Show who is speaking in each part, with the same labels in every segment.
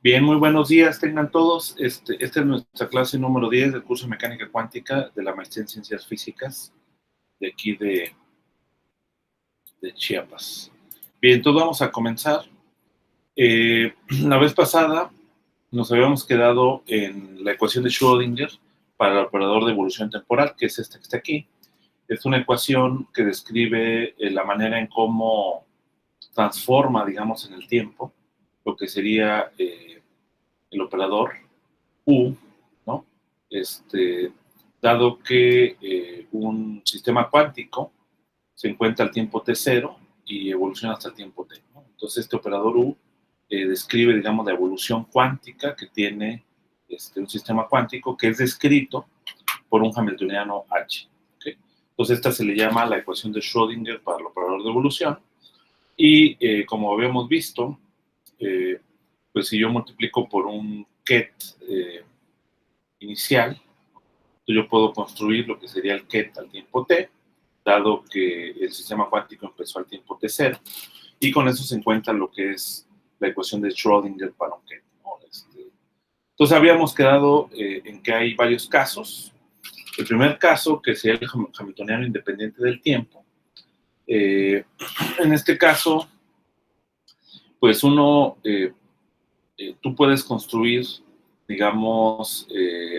Speaker 1: Bien, muy buenos días, tengan todos. Esta es nuestra clase número 10 del curso de Mecánica Cuántica de la Maestría en Ciencias Físicas de aquí de Chiapas. Bien, entonces vamos a comenzar. La vez pasada nos habíamos quedado en la ecuación de Schrödinger para el operador de evolución temporal, que es esta que está aquí. Es una ecuación que describe la manera en cómo transforma, digamos, en el tiempo, lo que sería el operador U, ¿no? Dado que un sistema cuántico se encuentra al tiempo t0 y evoluciona hasta el tiempo t, ¿no? Entonces, este operador U describe, digamos, la evolución cuántica que tiene un sistema cuántico que es descrito por un hamiltoniano H. ¿Okay? Entonces, esta se le llama la ecuación de Schrödinger para el operador de evolución. Y como habíamos visto, pues si yo multiplico por un ket inicial, yo puedo construir lo que sería el ket al tiempo t, dado que el sistema cuántico empezó al tiempo t0, y con eso se encuentra lo que es la ecuación de Schrödinger para un ket, ¿no? Entonces habíamos quedado en que hay varios casos. El primer caso, que sería el hamiltoniano independiente del tiempo. En este caso, pues tú puedes construir, digamos,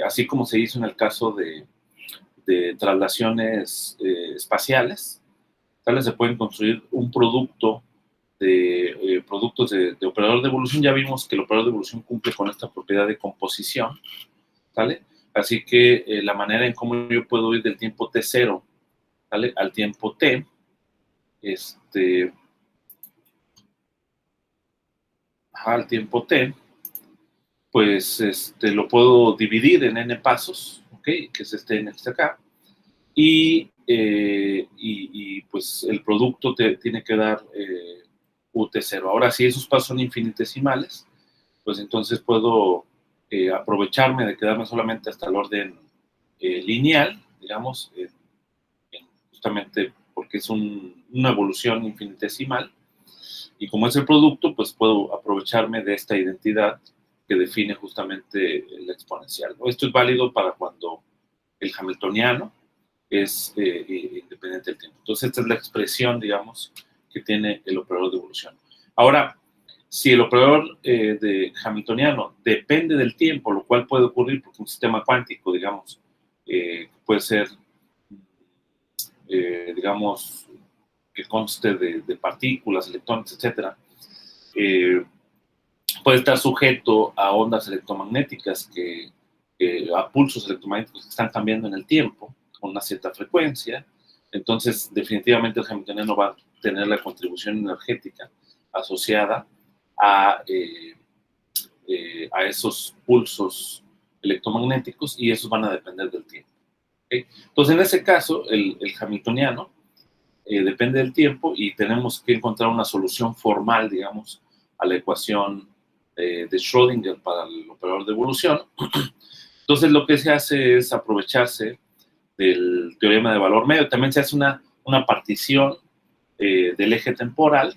Speaker 1: así como se hizo en el caso de traslaciones espaciales, se pueden construir un producto de productos de operador de evolución. Ya vimos que el operador de evolución cumple con esta propiedad de composición, ¿vale? Así que la manera en cómo yo puedo ir del tiempo t0, ¿vale?, al tiempo t, al tiempo t, pues lo puedo dividir en n pasos, ¿ok? Que es este n que está acá, y pues el producto tiene que dar UT0. Ahora, si esos pasos son infinitesimales, pues entonces puedo aprovecharme de quedarme solamente hasta el orden lineal, digamos, justamente porque es una evolución infinitesimal, y como es el producto, pues puedo aprovecharme de esta identidad que define justamente la exponencial, ¿no? Esto es válido para cuando el hamiltoniano es independiente del tiempo. Entonces, esta es la expresión, digamos, que tiene el operador de evolución. Ahora, si el operador de hamiltoniano depende del tiempo, lo cual puede ocurrir porque un sistema cuántico, digamos, puede ser, digamos, que conste de partículas, electrones, etc., puede estar sujeto a ondas electromagnéticas, a pulsos electromagnéticos que están cambiando en el tiempo con una cierta frecuencia. Entonces, definitivamente el hamiltoniano va a tener la contribución energética asociada a esos pulsos electromagnéticos, y esos van a depender del tiempo. ¿Okay? Entonces, en ese caso, el hamiltoniano depende del tiempo, y tenemos que encontrar una solución formal, digamos, a la ecuación de Schrödinger para el operador de evolución. Entonces, lo que se hace es aprovecharse del teorema de valor medio. También se hace una partición del eje temporal,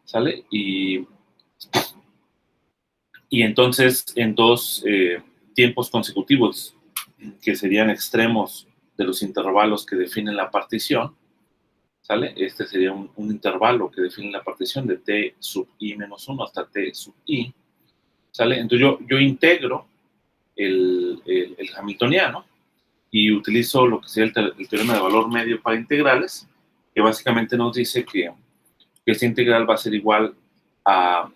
Speaker 1: ¿sale? Y entonces, en dos tiempos consecutivos, que serían extremos de los intervalos que definen la partición, ¿sale? Este sería un intervalo que define la partición de t sub i menos 1 hasta t sub i, ¿sale? Entonces yo integro el hamiltoniano y utilizo lo que sería el teorema de valor medio para integrales, que básicamente nos dice que esta integral va a ser igual a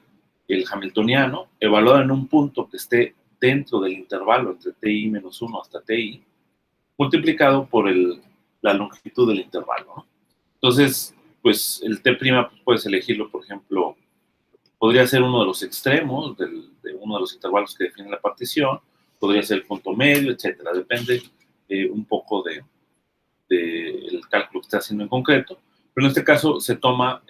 Speaker 1: el hamiltoniano evaluado en un punto que esté dentro del intervalo entre ti menos 1 hasta ti, multiplicado por la longitud del intervalo, ¿no? Entonces, pues el t' puedes elegirlo, por ejemplo, podría ser uno de los extremos de uno de los intervalos que define la partición, podría ser el punto medio, etcétera. Depende un poco del cálculo que esté haciendo en concreto, pero en este caso se toma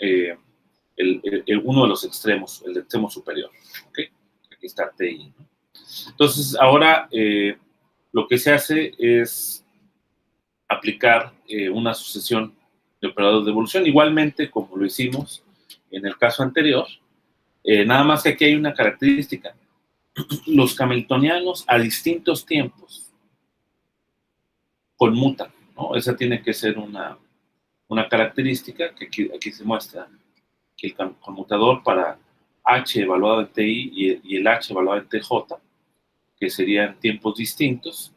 Speaker 1: uno de los extremos, el extremo superior. ¿Okay? Aquí está TI, ¿no? Entonces, ahora lo que se hace es aplicar una sucesión de operadores de evolución, igualmente como lo hicimos en el caso anterior, nada más que aquí hay una característica. los hamiltonianos a distintos tiempos conmutan, ¿no? Esa tiene que ser una característica que aquí se muestra, que el conmutador para h evaluado en ti y el h evaluado en tj, que serían tiempos distintos,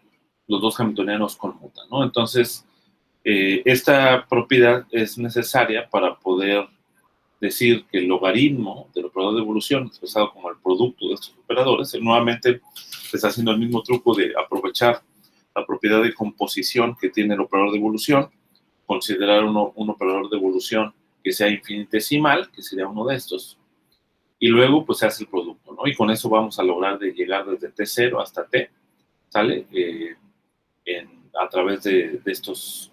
Speaker 1: los dos hamiltonianos conmutan, ¿no? Entonces, esta propiedad es necesaria para poder decir que el logaritmo del operador de evolución, expresado como el producto de estos operadores, nuevamente se está haciendo el mismo truco de aprovechar la propiedad de composición que tiene el operador de evolución, considerar un operador de evolución que sea infinitesimal, que sería uno de estos, y luego pues se hace el producto, ¿no? Y con eso vamos a lograr de llegar desde t0 hasta t, ¿sale? A través de estos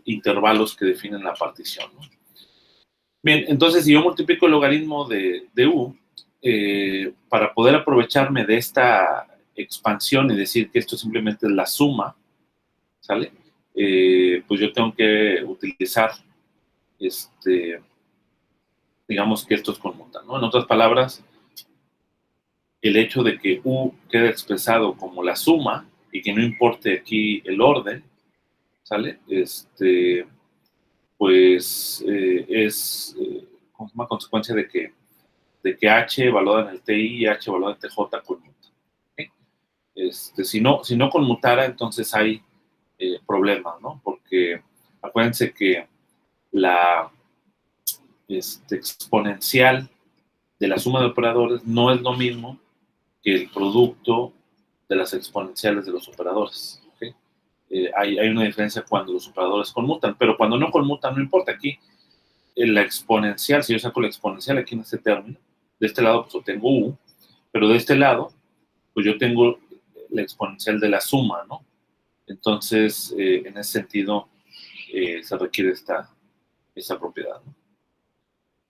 Speaker 1: intervalos que definen la partición, ¿no? Bien, entonces si yo multiplico el logaritmo de u, para poder aprovecharme de esta expansión y decir que esto simplemente es la suma, ¿sale? Pues yo tengo que utilizar, digamos que estos conmutan, ¿no? En otras palabras, el hecho de que u quede expresado como la suma y que no importe aquí el orden, ¿sale? Pues es una consecuencia de que h evaluada en el ti y h evaluada en tj conmuta. ¿Okay? Si no conmutara, entonces hay problemas, ¿no? Porque acuérdense que la exponencial de la suma de operadores no es lo mismo que el producto de las exponenciales de los operadores. ¿Okay? Hay una diferencia cuando los operadores conmutan, pero cuando no conmutan, no importa. Aquí la exponencial, si yo saco la exponencial aquí en este término, de este lado pues obtengo u, pero de este lado pues yo tengo la exponencial de la suma, ¿no? Entonces, en ese sentido, se requiere esta propiedad, ¿no?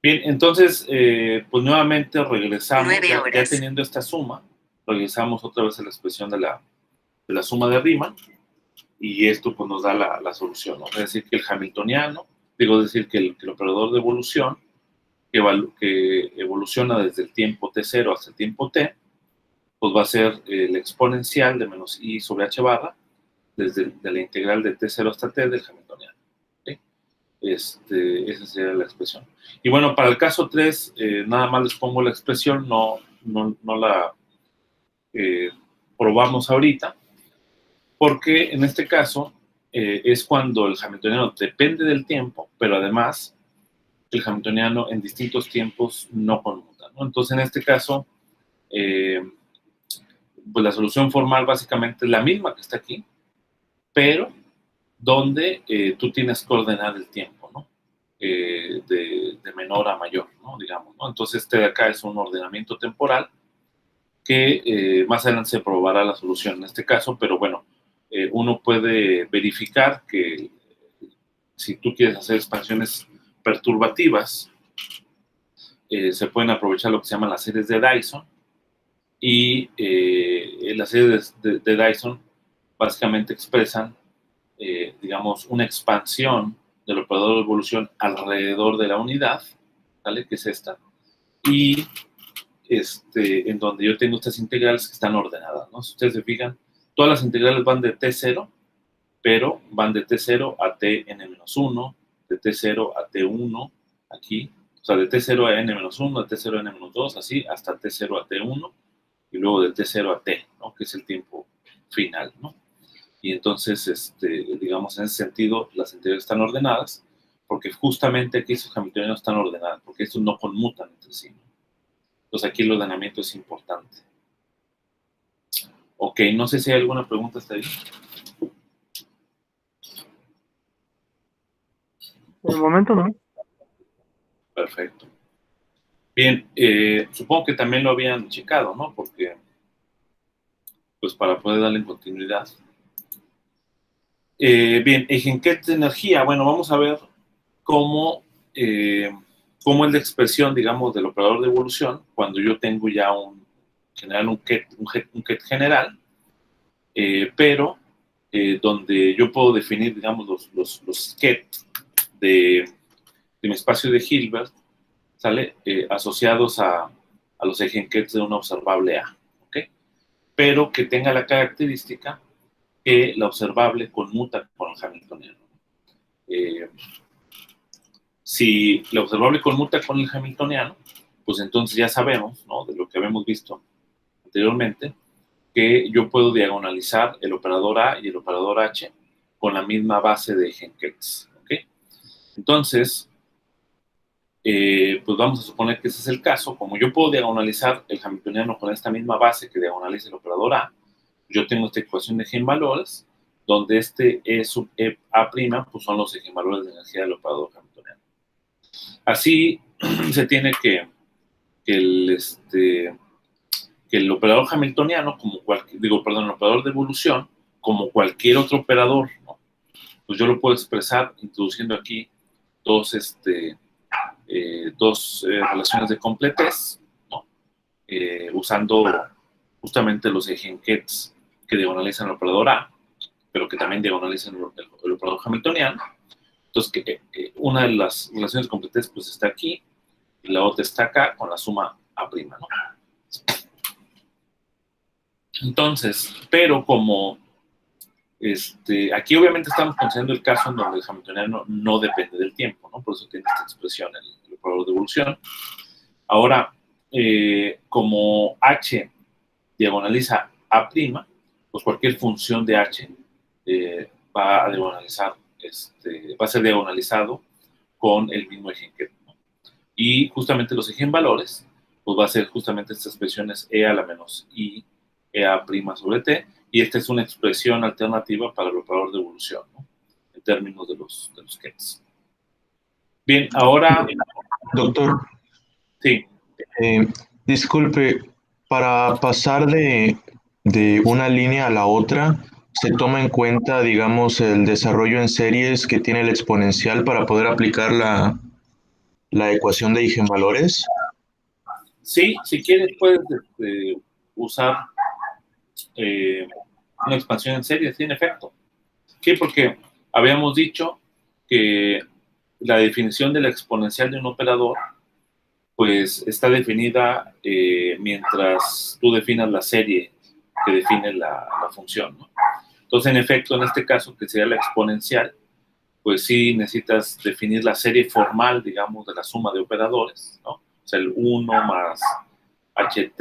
Speaker 1: Bien, entonces, pues nuevamente regresamos, ya teniendo esta suma, regresamos otra vez a la expresión de la suma de Riemann, y esto pues nos da la solución, ¿no? Es decir, que el hamiltoniano, es decir, que el operador de evolución, que evoluciona desde el tiempo t0 hasta el tiempo t, pues va a ser la exponencial de menos i sobre h barra, desde la integral de t0 hasta t del hamiltoniano. ¿Okay? Esa sería la expresión. Y bueno, para el caso 3, nada más les pongo la expresión, no la probamos ahorita, porque en este caso es cuando el hamiltoniano depende del tiempo, pero además el hamiltoniano en distintos tiempos no conmuta, ¿no? Entonces, en este caso, pues la solución formal básicamente es la misma que está aquí, pero donde tú tienes que ordenar el tiempo, ¿no? De menor a mayor, ¿no? Digamos, ¿no? Entonces, este de acá es un ordenamiento temporal que más adelante se probará la solución en este caso, pero bueno, uno puede verificar que si tú quieres hacer expansiones perturbativas, se pueden aprovechar lo que se llaman las series de Dyson, y las series de Dyson básicamente expresan, digamos, una expansión del operador de evolución alrededor de la unidad, ¿vale? Que es esta, y en donde yo tengo estas integrales que están ordenadas, ¿no? Si ustedes se fijan, todas las integrales van de t0, pero van de t0 a tn-1, de t0 a t1, aquí, o sea, de t0 a n-1, de t0 a n-2, así, hasta t0 a t1, y luego de t0 a t, ¿no? Que es el tiempo final, ¿no? Y entonces, digamos, en ese sentido, las integrales están ordenadas, porque justamente aquí esos hamiltonianos están ordenados, porque estos no conmutan entre sí, ¿no? Entonces aquí el ordenamiento es importante. Ok, no sé si hay alguna pregunta hasta ahí.
Speaker 2: Por el momento no.
Speaker 1: Perfecto. Bien, supongo que también lo habían checado, ¿no? Porque, pues para poder darle continuidad. Bien, Eigenkets de energía. Bueno, vamos a ver cómo es la expresión, digamos, del operador de evolución cuando yo tengo ya un ket general, pero donde yo puedo definir, digamos, los ket de mi espacio de Hilbert, ¿sale? Asociados a los eigenkets de una observable A, ¿ok? pero que tenga la característica que la observable conmuta con el hamiltoniano. Si la observable conmuta con el hamiltoniano, pues entonces ya sabemos, ¿no?, de lo que habíamos visto anteriormente, que yo puedo diagonalizar el operador A y el operador H con la misma base de Egenkets, ¿ok? Entonces, pues vamos a suponer que ese es el caso. Como yo puedo diagonalizar el hamiltoniano con esta misma base que diagonaliza el operador A, yo tengo esta ecuación de eigenvalores, donde este E sub E A', pues son los eigenvalores de energía del operador hamiltoniano. Así se tiene que el operador hamiltoniano, el operador de evolución, como cualquier otro operador, ¿no?, pues yo lo puedo expresar introduciendo aquí dos relaciones de completez, ¿no?, usando justamente los Egenkets que diagonalizan el operador A, pero que también diagonalizan el operador hamiltoniano. Entonces, una de las relaciones de completez pues está aquí, y la otra está acá con la suma A', ¿no? Entonces, pero como aquí obviamente estamos considerando el caso en donde el hamiltoniano no depende del tiempo, ¿no? Por eso tiene esta expresión el operador de evolución. Ahora, como H diagonaliza A', pues cualquier función de H va a diagonalizar, va a ser diagonalizado con el mismo Egenket, ¿no? Y justamente los eigenvalores, pues va a ser justamente estas expresiones E a la menos I EA' sobre T, y esta es una expresión alternativa para el operador de evolución, ¿no?, en términos de los Kets. Bien, ahora...
Speaker 2: Doctor.
Speaker 1: Sí.
Speaker 2: Disculpe, para pasar de una línea a la otra, ¿se toma en cuenta, digamos, el desarrollo en series que tiene el exponencial para poder aplicar la ecuación de eigenvalores?
Speaker 1: Sí, si quieres puedes usar una expansión en serie, sí, en efecto. Sí, porque habíamos dicho que la definición de la exponencial de un operador pues está definida mientras tú definas la serie que define la función, ¿no? Entonces, en efecto, en este caso, que sería la exponencial, pues sí necesitas definir la serie formal, digamos, de la suma de operadores, ¿no? O sea, el 1 más ht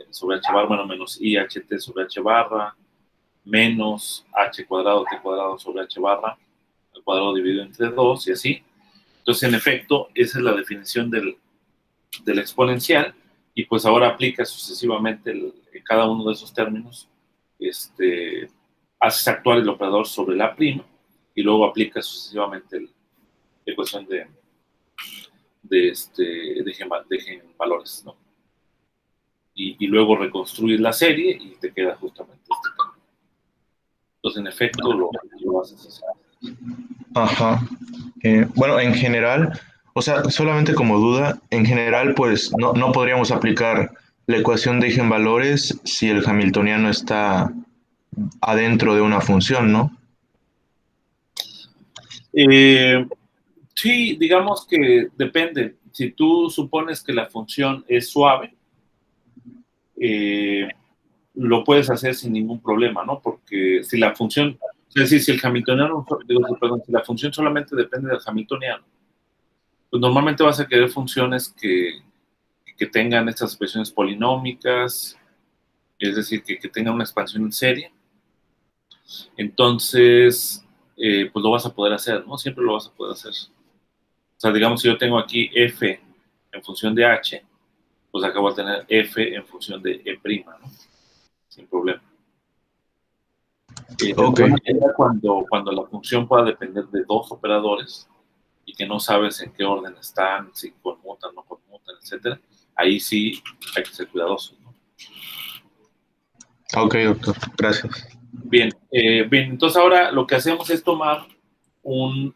Speaker 1: sobre h barra, bueno, menos i ht sobre h barra, menos h cuadrado t cuadrado sobre h barra, al cuadrado dividido entre 2, y así. Entonces, en efecto, esa es la definición del exponencial, y pues ahora aplica sucesivamente en cada uno de esos términos, haces actuar el operador sobre la prima, y luego aplica sucesivamente la ecuación de eigenvalores, ¿no? Y luego reconstruyes la serie y te queda justamente este camino. Entonces, en efecto, lo haces así.
Speaker 2: Ajá. Bueno, en general, o sea, solamente como duda, en general, pues no podríamos aplicar la ecuación de eigenvalores si el hamiltoniano está adentro de una función, ¿no?
Speaker 1: Sí, digamos que depende. Si tú supones que la función es suave, lo puedes hacer sin ningún problema, ¿no? Porque si la función, es decir, si el hamiltoniano, perdón, si la función solamente depende del hamiltoniano, pues normalmente vas a querer funciones que tengan estas expresiones polinómicas, es decir, que tengan una expansión en serie. Entonces, pues lo vas a poder hacer, ¿no? Siempre lo vas a poder hacer. O sea, digamos, si yo tengo aquí f en función de h, pues acá voy a tener f en función de e', ¿no? Sin problema. El problema sería cuando la función pueda depender de dos operadores y que no sabes en qué orden están, si conmutan, no conmutan, etc. Ahí sí hay que ser cuidadosos, ¿no?
Speaker 2: Ok, doctor. Gracias.
Speaker 1: Bien, entonces ahora lo que hacemos es tomar un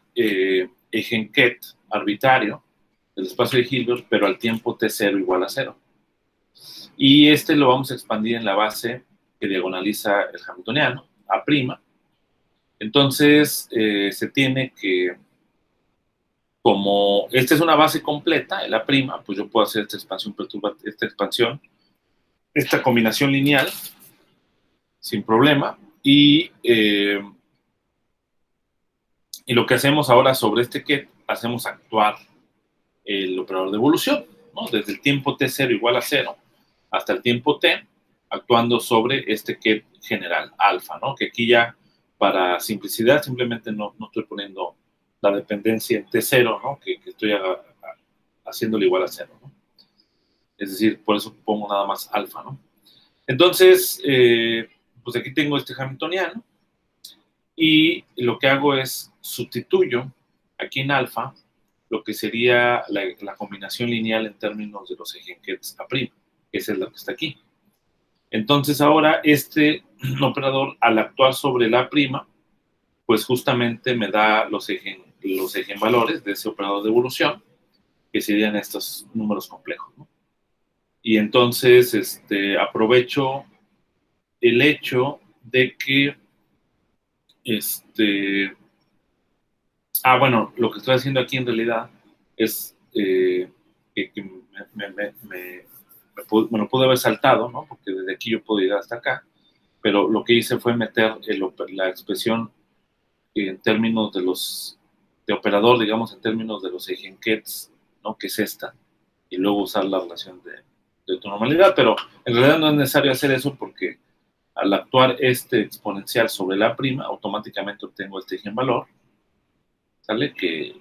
Speaker 1: Egenket arbitrario del espacio de Hilbert, pero al tiempo t0 igual a 0. Y lo vamos a expandir en la base que diagonaliza el hamiltoniano, A'. Entonces, se tiene que, como esta es una base completa, el A', pues yo puedo hacer esta expansión, esta combinación lineal sin problema. Y lo que hacemos ahora sobre este ket, hacemos actuar el operador de evolución, ¿no? Desde el tiempo t0 igual a 0 hasta el tiempo t, actuando sobre este ket general, alfa, ¿no? Que aquí ya, para simplicidad, simplemente no estoy poniendo la dependencia en t0, ¿no? Que estoy haciéndolo igual a 0, ¿no? Es decir, por eso pongo nada más alfa, ¿no? Entonces, pues aquí tengo este hamiltoniano, y lo que hago es sustituyo aquí en alfa lo que sería la combinación lineal en términos de los eigenkets A', que es lo que está aquí. Entonces ahora este operador, al actuar sobre la A', pues justamente me da los eigenvalores de ese operador de evolución, que serían estos números complejos, ¿no? Y entonces aprovecho el hecho de que bueno, lo que estoy haciendo aquí en realidad es que me lo pude haber saltado, ¿no? Porque desde aquí yo puedo llegar hasta acá, pero lo que hice fue meter la expresión en términos de operador, digamos, en términos de los eigenkets, ¿no? Que es esta, y luego usar la relación de autonormalidad, pero en realidad no es necesario hacer eso porque al actuar este exponencial sobre la prima, automáticamente obtengo este eigenvalor, ¿sale? Que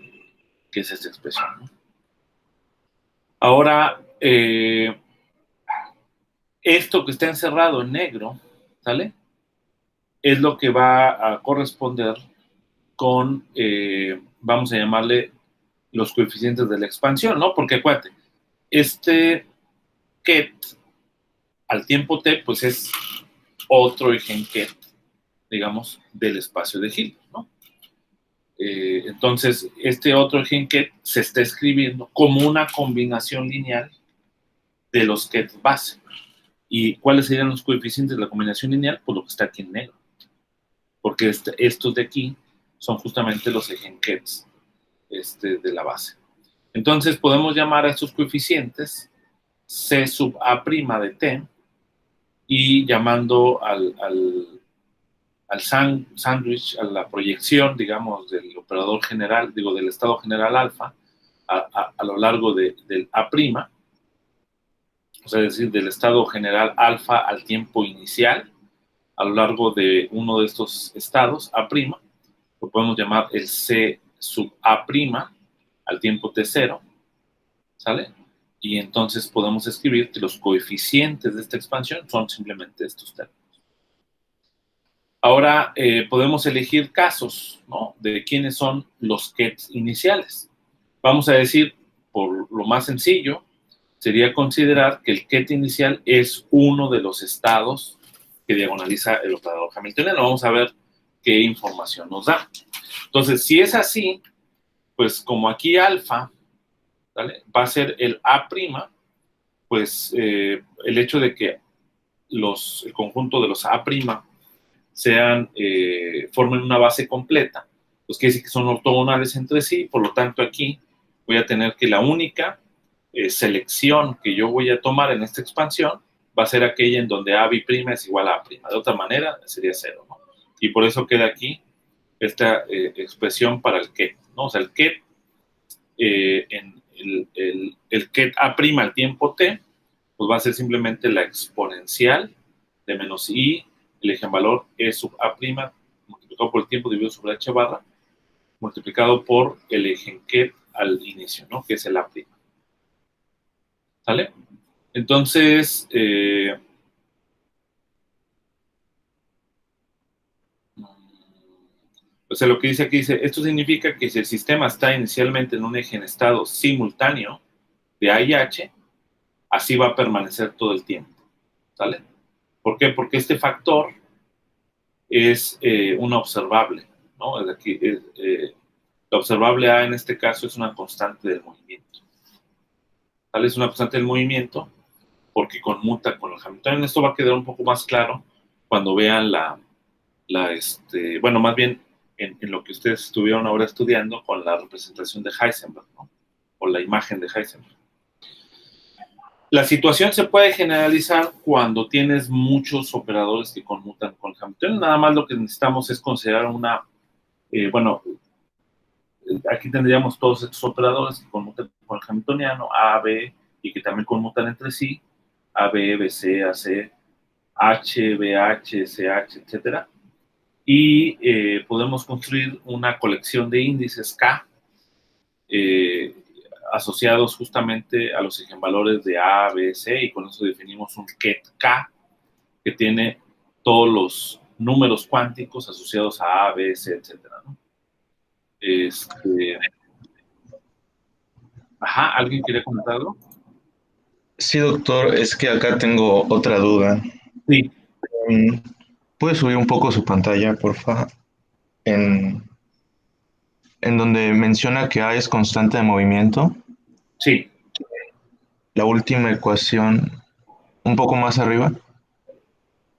Speaker 1: es esta expresión, ¿no? Ahora, esto que está encerrado en negro, ¿sale? Es lo que va a corresponder con, vamos a llamarle los coeficientes de la expansión, ¿no? Porque acuérdate, este ket al tiempo t, pues es otro eigenket, digamos, del espacio de Hilbert, ¿no? Entonces, este otro eigenket se está escribiendo como una combinación lineal de los kets base. ¿Y cuáles serían los coeficientes de la combinación lineal? Pues lo que está aquí en negro. Porque estos de aquí son justamente los eigenkets de la base. Entonces, podemos llamar a estos coeficientes C sub A' de t, y llamando al sándwich, a la proyección, digamos, del operador general, digo, del estado general alfa, a lo largo del A', o sea, es decir, del estado general alfa al tiempo inicial, a lo largo de uno de estos estados, A', lo podemos llamar el C sub A' al tiempo t0, ¿sale? Y entonces podemos escribir que los coeficientes de esta expansión son simplemente estos términos. Ahora podemos elegir casos, ¿no? De quiénes son los kets iniciales. Vamos a decir, por lo más sencillo, sería considerar que el ket inicial es uno de los estados que diagonaliza el operador hamiltoniano. Vamos a ver qué información nos da. Entonces, si es así, pues como aquí alfa, ¿vale?, va a ser el A', pues el hecho de que el conjunto de los A' formen una base completa, pues quiere decir que son ortogonales entre sí, por lo tanto aquí voy a tener que la única selección que yo voy a tomar en esta expansión va a ser aquella en donde A' es igual a A'. De otra manera sería 0, ¿no? Y por eso queda aquí esta expresión para el ket, ¿no? O sea, el ket, el ket A' al tiempo t, pues va a ser simplemente la exponencial de menos i, el eigenvalor E sub A' multiplicado por el tiempo dividido sobre h barra, multiplicado por el eigenket al inicio, ¿no? Que es el A'. ¿Sale? Entonces, o sea, lo que dice aquí dice, esto significa que si el sistema está inicialmente en un eje en estado simultáneo de A y H, así va a permanecer todo el tiempo. ¿Sale? ¿Por qué? Porque este factor es una observable, ¿no? Es aquí, la observable A en este caso es una constante del movimiento. ¿Sale? Es una constante del movimiento porque conmuta con el hamiltoniano. Esto va a quedar un poco más claro cuando vean bueno, más bien en lo que ustedes estuvieron ahora estudiando con la representación de Heisenberg, ¿no? O la imagen de Heisenberg. La situación se puede generalizar cuando tienes muchos operadores que conmutan con el Hamiltoniano. Nada más lo que necesitamos es considerar bueno, aquí tendríamos todos estos operadores que conmutan con el Hamiltoniano, A, B, y que también conmutan entre sí, A, B, B, C, A, C, H, B, H, C, H, etcétera. Y podemos construir una colección de índices K asociados justamente a los eigenvalores de A, B, C, y con eso definimos un ket K que tiene todos los números cuánticos asociados a B, C, etcétera, ¿no? ¿Alguien quiere comentar algo?
Speaker 2: Sí, doctor, es que acá tengo otra duda.
Speaker 1: Sí.
Speaker 2: ¿Puede subir un poco su pantalla, por favor? En donde menciona que A es constante de movimiento.
Speaker 1: Sí.
Speaker 2: La última ecuación, un poco más arriba.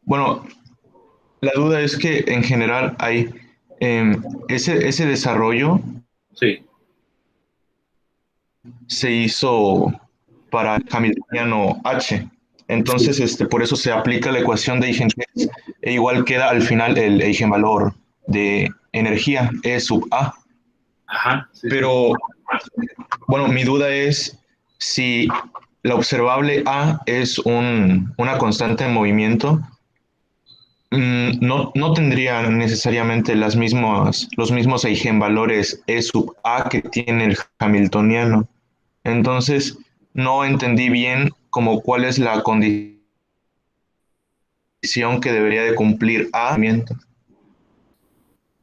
Speaker 2: Bueno, la duda es que en general hay ese desarrollo
Speaker 1: Sí.
Speaker 2: se hizo para el Hamiltoniano H. Entonces, por eso se aplica la ecuación de Eigen-Hertz e igual queda al final el eigenvalor de energía, E sub A.
Speaker 1: Ajá. Sí,
Speaker 2: Pero, bueno, mi duda es si la observable A es una constante en movimiento, no tendría necesariamente los mismos eigenvalores E sub A que tiene el Hamiltoniano. Entonces, no entendí bien como cuál es la condición que debería de cumplir A.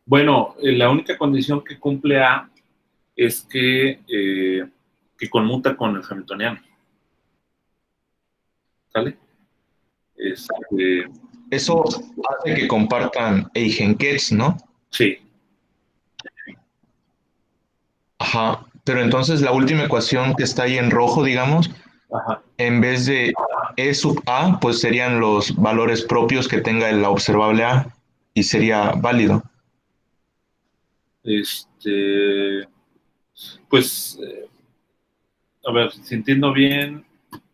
Speaker 1: Bueno, la única condición que cumple A es que conmuta con el Hamiltoniano. ¿Sale?
Speaker 2: Eso hace que compartan Eigenkets, ¿no?
Speaker 1: Sí.
Speaker 2: Ajá. Pero entonces la última ecuación que está ahí en rojo, digamos,
Speaker 1: Ajá.
Speaker 2: en vez de E sub A, pues serían los valores propios que tenga la observable A y sería válido.
Speaker 1: Pues, a ver, si entiendo bien,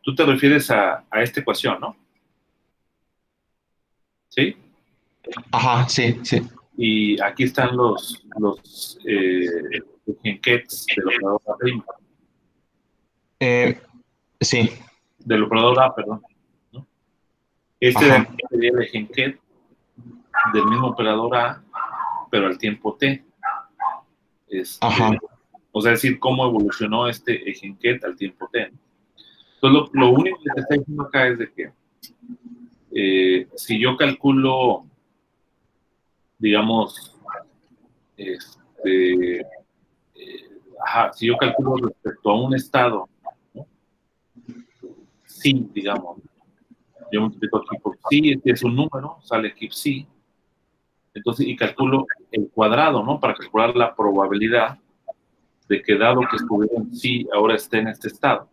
Speaker 1: tú te refieres a esta ecuación, ¿no? ¿Sí?
Speaker 2: Ajá, sí, sí.
Speaker 1: Y aquí están los Eigenkets del operador A prima.
Speaker 2: Sí.
Speaker 1: Del operador A, perdón, ¿no? Este de
Speaker 2: Ajá.
Speaker 1: aquí sería el Eigenket del mismo operador A, pero al tiempo T.
Speaker 2: Ajá.
Speaker 1: O sea, es decir, cómo evolucionó este Eigenket al tiempo T. Entonces, lo único que te está diciendo acá es de que si yo calculo, digamos, si yo calculo respecto a un estado, ¿no? Sí, digamos, yo multiplico aquí por sí, este es un número, sale aquí sí, entonces, y calculo el cuadrado, ¿no? Para calcular la probabilidad de que dado que estuviera en sí, ahora esté en este estado.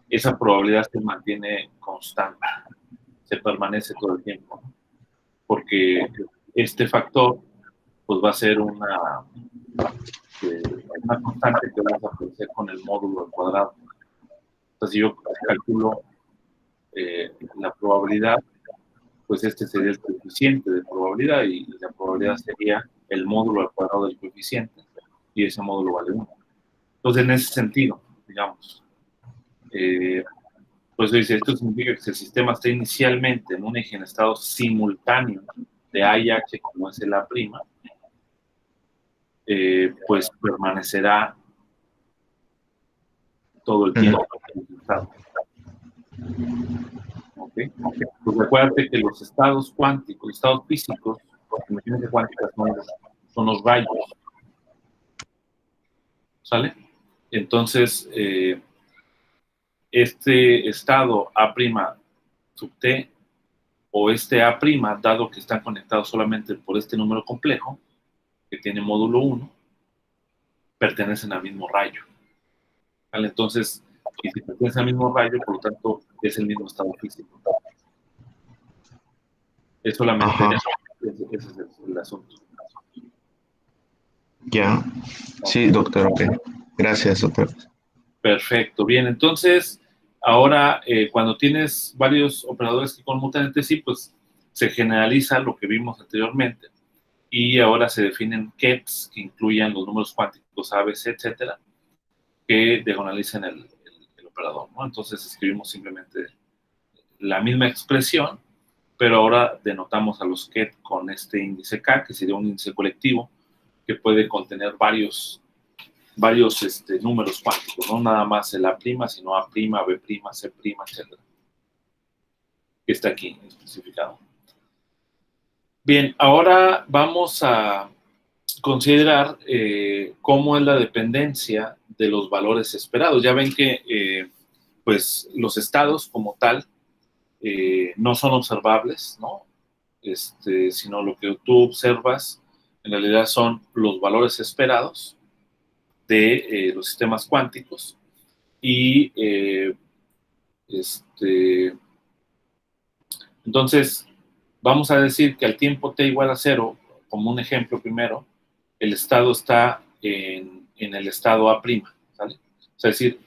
Speaker 1: Esa probabilidad se mantiene constante, se permanece todo el tiempo, ¿no? Porque este factor, pues va a ser una constante que vamos a aparecer con el módulo al cuadrado. Entonces, si yo calculo la probabilidad, pues este sería el coeficiente de probabilidad y la probabilidad sería el módulo al cuadrado del coeficiente y ese módulo vale 1. Entonces, en ese sentido, digamos, pues dice, esto significa que si el sistema está inicialmente en un eje en estado simultáneo de A y H, como es el A', pues permanecerá todo el tiempo en el estado. ¿Okay? Pues recuérdate que los estados cuánticos, los estados físicos, las mecánicas cuánticas son los rayos. ¿Sale? Entonces, este estado A' sub T o este A', dado que están conectados solamente por este número complejo, que tiene módulo 1, pertenecen al mismo rayo. ¿Vale? Entonces, y si pertenece al mismo rayo, por lo tanto, es el mismo estado físico. Es solamente ese es el asunto.
Speaker 2: Ya. Sí, doctor. Okay. Gracias, doctor.
Speaker 1: Perfecto. Bien, entonces, Ahora, cuando tienes varios operadores que conmutan entre sí, pues se generaliza lo que vimos anteriormente y ahora se definen kets que incluyan los números cuánticos A, B, C, etcétera, que diagonalicen el operador, ¿no? Entonces escribimos simplemente la misma expresión, pero ahora denotamos a los ket con este índice K, que sería un índice colectivo que puede contener varios números cuánticos, no nada más el A', sino A', B', C', etcétera, que está aquí especificado. Bien, ahora vamos a considerar cómo es la dependencia de los valores esperados. Ya ven que pues los estados como tal no son observables, ¿no? Sino lo que tú observas en realidad son los valores esperados de los sistemas cuánticos y entonces vamos a decir que al tiempo t igual a 0, como un ejemplo primero, el estado está en el estado A', ¿sale? O sea, es decir,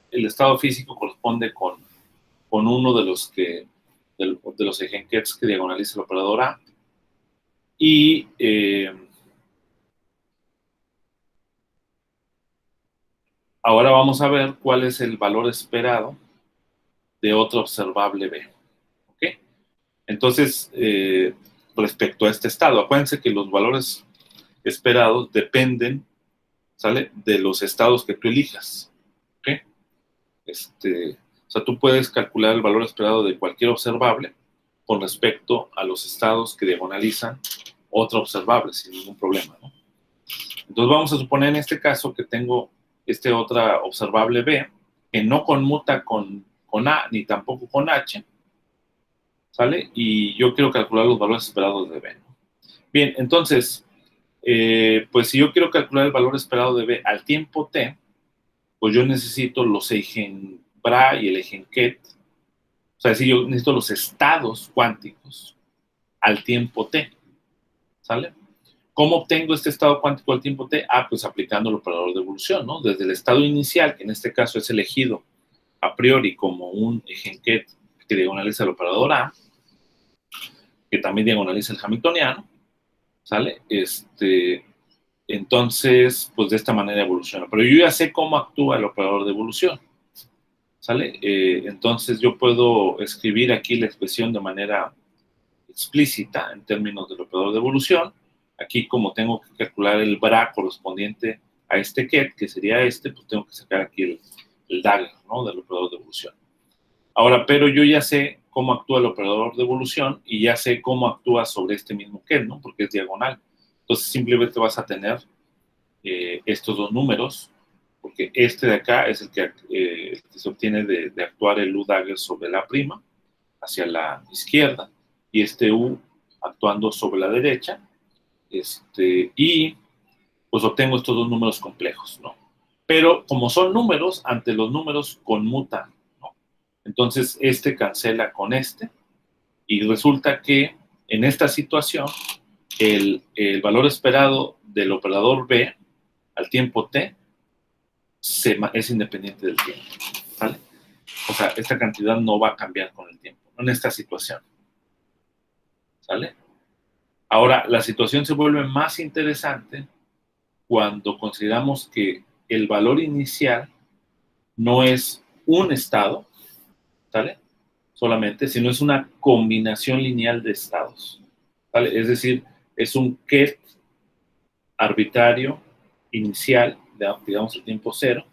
Speaker 1: el estado físico corresponde con uno de los de los eigenkets que diagonaliza el operador A. Y ahora vamos a ver cuál es el valor esperado de otro observable B. ¿Ok? Entonces, respecto a este estado, acuérdense que los valores esperados dependen, ¿sale?, de los estados que tú elijas. ¿Ok? O sea, tú puedes calcular el valor esperado de cualquier observable con respecto a los estados que diagonalizan otro observable sin ningún problema, ¿no? Entonces vamos a suponer en este caso que tengo otra observable B que no conmuta con A ni tampoco con H, ¿sale? Y yo quiero calcular los valores esperados de B, ¿no? Bien, entonces, pues si yo quiero calcular el valor esperado de B al tiempo t, pues yo necesito los eigenbra y el eigenket, o sea, si yo necesito los estados cuánticos al tiempo t, ¿sale? ¿Cómo obtengo este estado cuántico al tiempo t? Ah, pues aplicando el operador de evolución, ¿no? Desde el estado inicial, que en este caso es elegido a priori como un eigenket que diagonaliza el operador A, que también diagonaliza el hamiltoniano, ¿sale? Entonces, pues de esta manera evoluciona. Pero yo ya sé cómo actúa el operador de evolución, ¿sale? Entonces yo puedo escribir aquí la expresión de manera explícita en términos del operador de evolución. Aquí, como tengo que calcular el bra correspondiente a este ket, que sería pues tengo que sacar aquí el dagger, ¿no?, del operador de evolución. Ahora, pero yo ya sé cómo actúa el operador de evolución y ya sé cómo actúa sobre este mismo ket, ¿no?, porque es diagonal. Entonces, simplemente vas a tener estos dos números, porque este de acá es el que se obtiene de actuar el U dagger sobre la prima hacia la izquierda y este U actuando sobre la derecha, y pues obtengo estos dos números complejos, ¿no? Pero como son números, ante los números conmutan, ¿no? Entonces cancela con y resulta que en esta situación el valor esperado del operador B al tiempo t es independiente del tiempo, ¿vale? O sea, esta cantidad no va a cambiar con el tiempo, ¿no?, en esta situación, ¿sale? Ahora, la situación se vuelve más interesante cuando consideramos que el valor inicial no es un estado, ¿sale?, solamente, sino es una combinación lineal de estados, ¿vale? Es decir, es un ket arbitrario inicial, digamos el tiempo cero,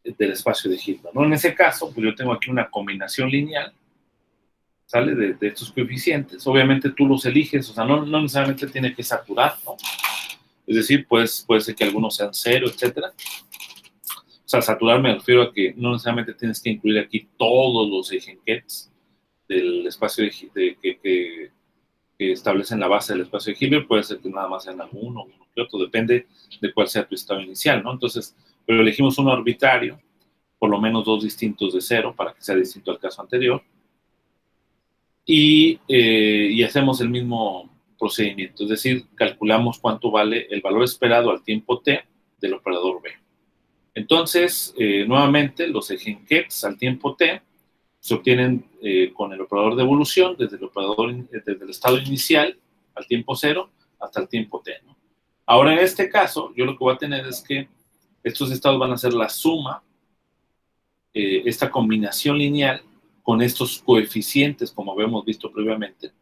Speaker 1: del espacio de Hilbert, ¿no? En ese caso, pues yo tengo aquí una combinación lineal, ¿sale?, de estos coeficientes. Obviamente tú los eliges, o sea, no necesariamente tiene que saturar, ¿no? Es decir, pues, puede ser que algunos sean cero, etcétera. O sea, saturar me refiero a que no necesariamente tienes que incluir aquí todos los eigenkets del espacio que establecen la base del espacio de Hilbert. Puede ser que nada más sean uno que otro, depende de cuál sea tu estado inicial, ¿no? Entonces, pero elegimos uno arbitrario, por lo menos dos distintos de cero, para que sea distinto al caso anterior, y hacemos el mismo procedimiento, es decir, calculamos cuánto vale el valor esperado al tiempo t del operador B. Entonces, nuevamente, los ejénquets al tiempo t se obtienen con el operador de evolución desde desde el estado inicial al tiempo 0 hasta el tiempo t, ¿no? Ahora, en este caso, yo lo que voy a tener es que estos estados van a ser la suma, esta combinación lineal con estos coeficientes, como habíamos visto previamente,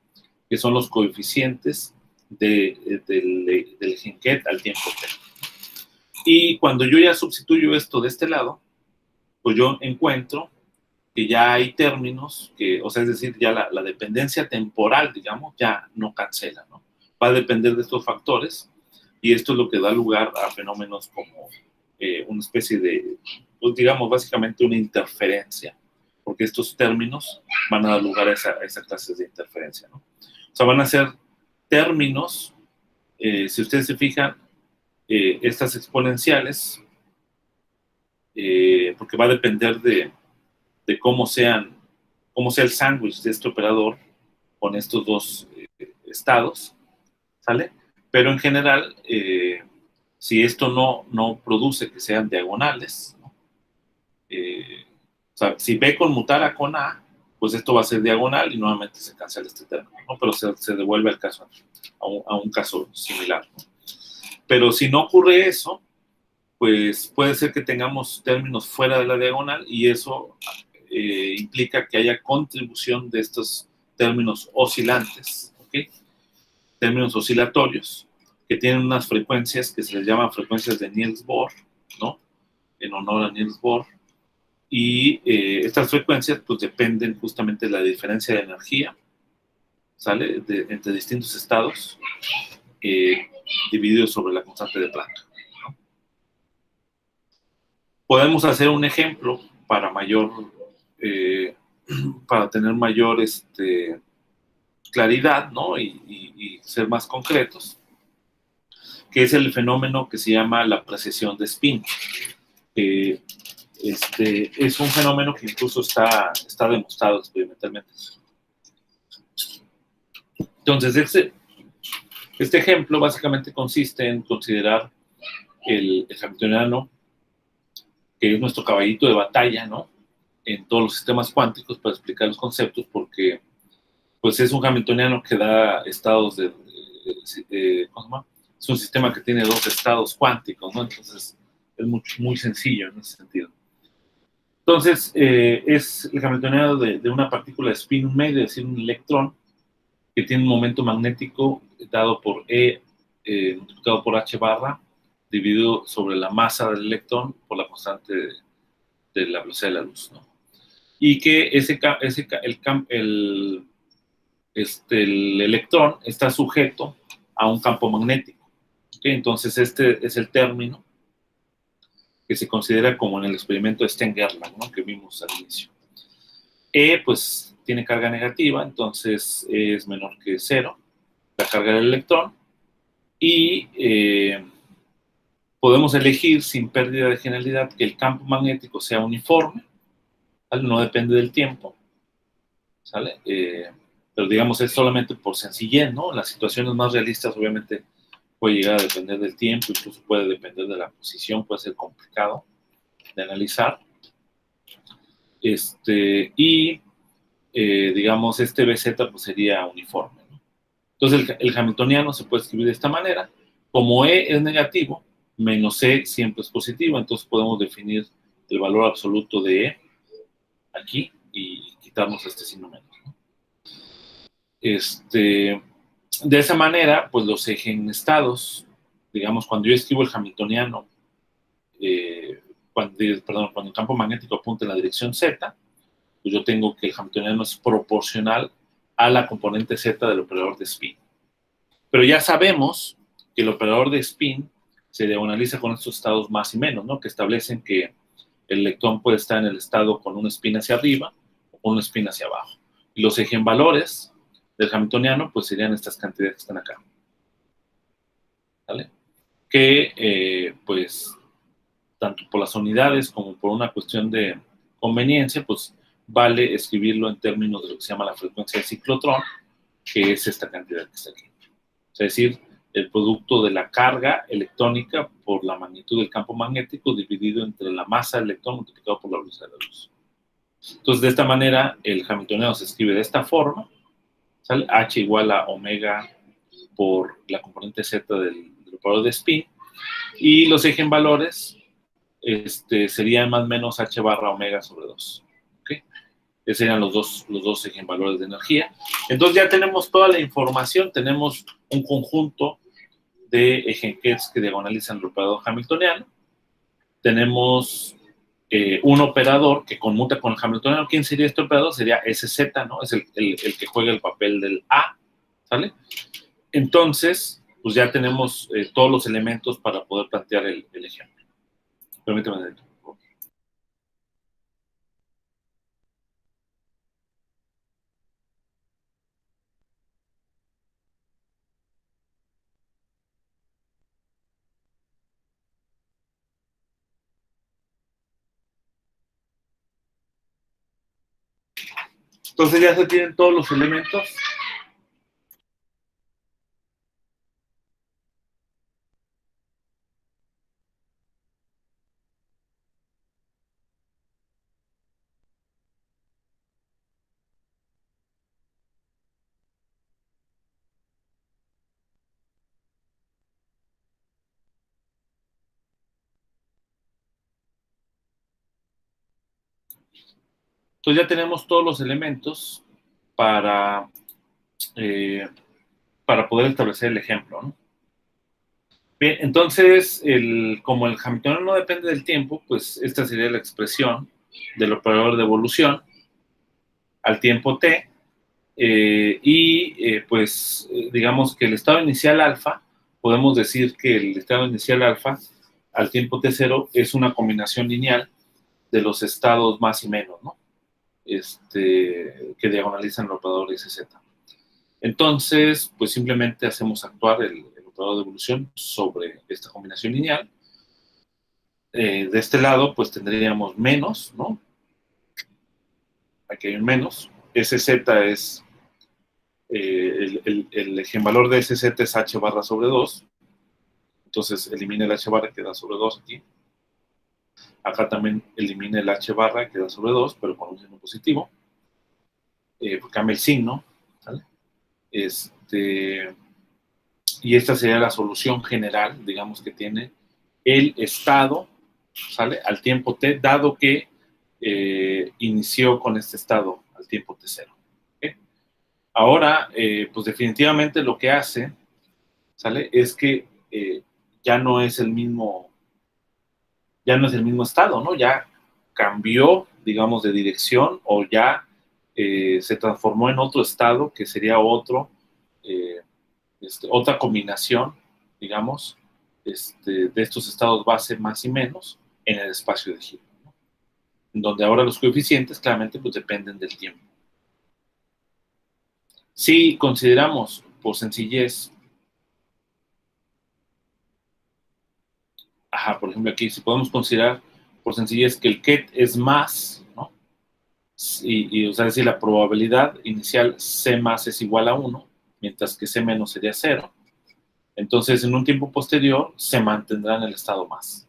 Speaker 1: que son los coeficientes del ejénquet al tiempo t. Y cuando yo ya sustituyo esto de este lado, pues yo encuentro que ya hay términos, o sea, es decir, ya la dependencia temporal, digamos, ya no cancela, ¿no? Va a depender de estos factores, y esto es lo que da lugar a fenómenos como una especie de, pues digamos, básicamente una interferencia, porque estos términos van a dar lugar a esa clase de interferencia, ¿no? O sea, van a ser términos, si ustedes se fijan, estas exponenciales, porque va a depender de cómo sea el sándwich de este operador con estos dos estados, ¿sale? Pero en general, si esto no produce que sean diagonales, ¿no? O sea, si B conmutara con A, pues esto va a ser diagonal y nuevamente se cancela este término, ¿no? Pero se devuelve al caso, a un caso similar, ¿no? Pero si no ocurre eso, pues puede ser que tengamos términos fuera de la diagonal, y eso implica que haya contribución de estos términos oscilantes, ¿ok? Términos oscilatorios, que tienen unas frecuencias que se les llaman frecuencias de Niels Bohr, ¿no? En honor a Niels Bohr. Y estas frecuencias pues dependen justamente de la diferencia de energía, ¿sale? Entre distintos estados, dividido sobre la constante de Planck, ¿no? Podemos hacer un ejemplo para para tener mayor claridad, ¿no? Y ser más concretos, que es el fenómeno que se llama la precesión de spin. Es un fenómeno que incluso está demostrado experimentalmente. Entonces, este ejemplo básicamente consiste en considerar el hamiltoniano, que es nuestro caballito de batalla, ¿no? En todos los sistemas cuánticos para explicar los conceptos, porque pues es un hamiltoniano que da estados ¿cómo se llama? Es un sistema que tiene dos estados cuánticos, ¿no? Entonces es muy sencillo en ese sentido. Entonces, es el hamiltoniano de una partícula de spin medio, es decir, un electrón, que tiene un momento magnético dado por E multiplicado por h barra, dividido sobre la masa del electrón por la constante de la velocidad de la luz, ¿no? Y que el electrón está sujeto a un campo magnético, ¿okay? Entonces, este es el término que se considera como en el experimento de Stern-Gerlach, ¿no? Que vimos al inicio. E, pues, tiene carga negativa, entonces es menor que 0, la carga del electrón, y podemos elegir sin pérdida de generalidad que el campo magnético sea uniforme, ¿vale? No depende del tiempo, ¿sale? Pero digamos es solamente por sencillez, ¿no? Las situaciones más realistas obviamente puede llegar a depender del tiempo, incluso puede depender de la posición, puede ser complicado de analizar. Digamos, este BZ pues sería uniforme, ¿no? Entonces el hamiltoniano se puede escribir de esta manera. Como E es negativo, menos E siempre es positivo, entonces podemos definir el valor absoluto de E aquí y quitarnos este signo menos, ¿no? De esa manera, pues los eigenestados, digamos, cuando yo escribo el hamiltoniano, cuando el campo magnético apunta en la dirección Z, pues yo tengo que el hamiltoniano es proporcional a la componente Z del operador de spin. Pero ya sabemos que el operador de spin se diagonaliza con estos estados más y menos, ¿no? Que establecen que el electrón puede estar en el estado con un spin hacia arriba o con un spin hacia abajo. Y los eigenvalores del hamiltoniano, pues serían estas cantidades que están acá, ¿vale? Que, pues, tanto por las unidades como por una cuestión de conveniencia, pues vale escribirlo en términos de lo que se llama la frecuencia de ciclotrón, que es esta cantidad que está aquí. Es decir, el producto de la carga electrónica por la magnitud del campo magnético dividido entre la masa del electrón multiplicado por la velocidad de la luz. Entonces, de esta manera, el hamiltoniano se escribe de esta forma, ¿sale? H igual a omega por la componente z del operador de spin, y los eigenvalores serían más o menos h barra omega sobre 2. ¿Okay? Esos serían los dos eigenvalores de energía. Entonces ya tenemos toda la información, tenemos un conjunto de eigenkets que diagonalizan el operador hamiltoniano, tenemos un operador que conmuta con el hamiltoniano. ¿Quién sería este operador? Sería SZ, ¿no? Es el que juega el papel del A, ¿sale? Entonces, pues ya tenemos todos los elementos para poder plantear el ejemplo. Permítame. Entonces ya se tienen todos los elementos. Entonces ya tenemos todos los elementos para poder establecer el ejemplo, ¿no? Bien, entonces, como el hamiltoniano no depende del tiempo, pues esta sería la expresión del operador de evolución al tiempo t, digamos que el estado inicial alfa, podemos decir que el estado inicial alfa al tiempo t0 es una combinación lineal de los estados más y menos, ¿no? Que diagonalizan el operador SZ. Entonces, pues simplemente hacemos actuar el operador de evolución sobre esta combinación lineal. De este lado, pues tendríamos menos, ¿no? Aquí hay un menos. SZ es, el eigenvalor de SZ es h barra sobre 2. Entonces, elimina el h barra, queda sobre 2 aquí. Acá también elimina el h barra, queda sobre 2, pero con un signo positivo. Cambia el signo, ¿vale? Y esta sería la solución general, digamos, que tiene el estado, ¿sale? Al tiempo t, dado que inició con este estado al tiempo t0. ¿Okay? Ahora, pues definitivamente lo que hace, ¿sale? Es que ya no es el mismo estado, ¿no? Ya cambió, digamos, de dirección, o ya se transformó en otro estado que sería otra combinación, digamos, de estos estados base más y menos en el espacio de giro, ¿no? En donde ahora los coeficientes claramente pues dependen del tiempo. Si consideramos por sencillez, por ejemplo aquí, si podemos considerar por sencillez que el ket es más, ¿no? O sea, es decir, la probabilidad inicial C más es igual a 1, mientras que C menos sería 0. Entonces, en un tiempo posterior, se mantendrá en el estado más.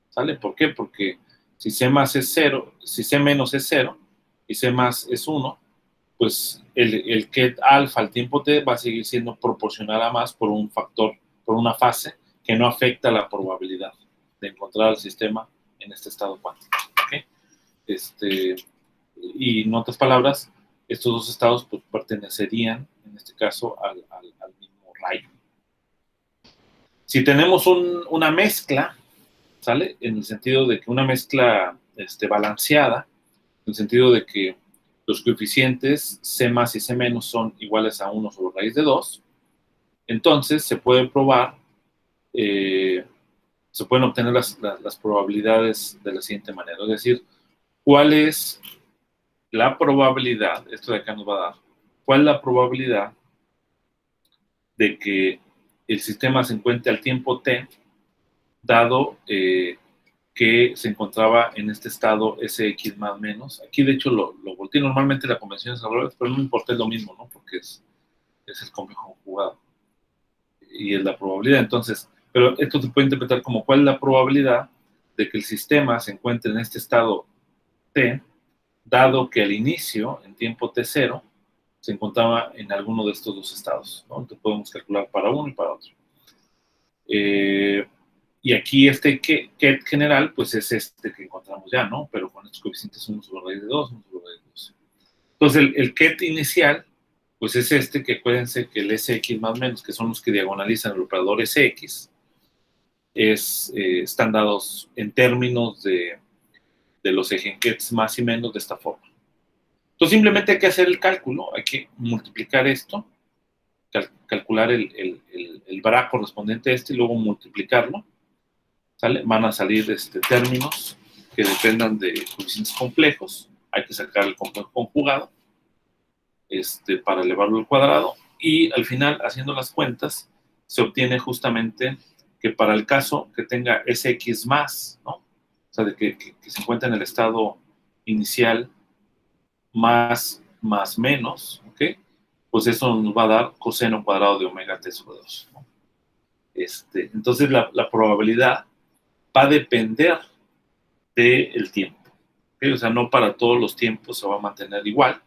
Speaker 1: ¿Sale? ¿Por qué? Porque si C más es 0, si C menos es 0 y C más es 1, pues el ket alfa al tiempo t va a seguir siendo proporcional a más por un factor, por una fase que no afecta la probabilidad de encontrar al sistema en este estado cuántico. ¿Okay? Y en otras palabras, estos dos estados pues, pertenecerían, en este caso, al mismo rayo. Si tenemos una mezcla, ¿sale? En el sentido de que una mezcla balanceada, en el sentido de que los coeficientes C más y C menos son iguales a 1 sobre raíz de 2, entonces se puede probar, se pueden obtener las probabilidades de la siguiente manera. Es decir, ¿cuál es la probabilidad? Esto de acá nos va a dar. ¿Cuál es la probabilidad de que el sistema se encuentre al tiempo t, dado que se encontraba en este estado Sx más menos? Aquí, de hecho, lo volteé. Normalmente la convención es al revés, pero no me importa, es lo mismo, ¿no? Porque es el complejo conjugado. y es la probabilidad. Entonces, pero esto se puede interpretar como cuál es la probabilidad de que el sistema se encuentre en este estado T, dado que al inicio, en tiempo T0, se encontraba en alguno de estos dos estados, ¿no? Entonces podemos calcular para uno y para otro. Y aquí este ket general, pues es este que encontramos ya, ¿no? Pero con estos coeficientes 1 sobre raíz de 2, 1 sobre raíz de 2. Entonces el ket inicial, pues es este, que acuérdense que el Sx más menos, que son los que diagonalizan el operador Sx, están dados en términos de los ejenkets más y menos de esta forma. Entonces simplemente hay que hacer el cálculo, hay que multiplicar esto, calcular el bra correspondiente a este y luego multiplicarlo, ¿sale? Van a salir términos que dependan de coeficientes complejos, hay que sacar el complejo conjugado para elevarlo al cuadrado, y al final, haciendo las cuentas, se obtiene justamente que para el caso que tenga Sx más, ¿no? O sea, de que se encuentre en el estado inicial más menos, ¿ok? Pues eso nos va a dar coseno cuadrado de omega t sobre 2, ¿no? Entonces la probabilidad va a depender del tiempo, ¿okay? O sea, no para todos los tiempos se va a mantener igual,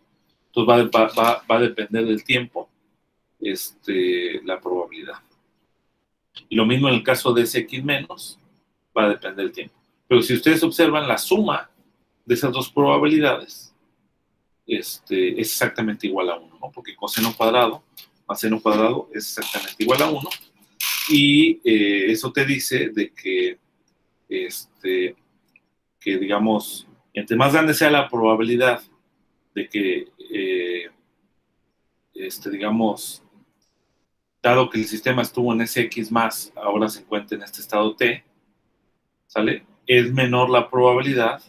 Speaker 1: entonces va a depender del tiempo la probabilidad. Y lo mismo en el caso de Sx menos, va a depender del tiempo. Pero si ustedes observan la suma de esas dos probabilidades, es exactamente igual a 1, ¿no? Porque coseno cuadrado más seno cuadrado es exactamente igual a 1. Y eso te dice de que, digamos, entre más grande sea la probabilidad de que, digamos, dado que el sistema estuvo en Sx más, ahora se encuentra en este estado T, ¿sale? Es menor la probabilidad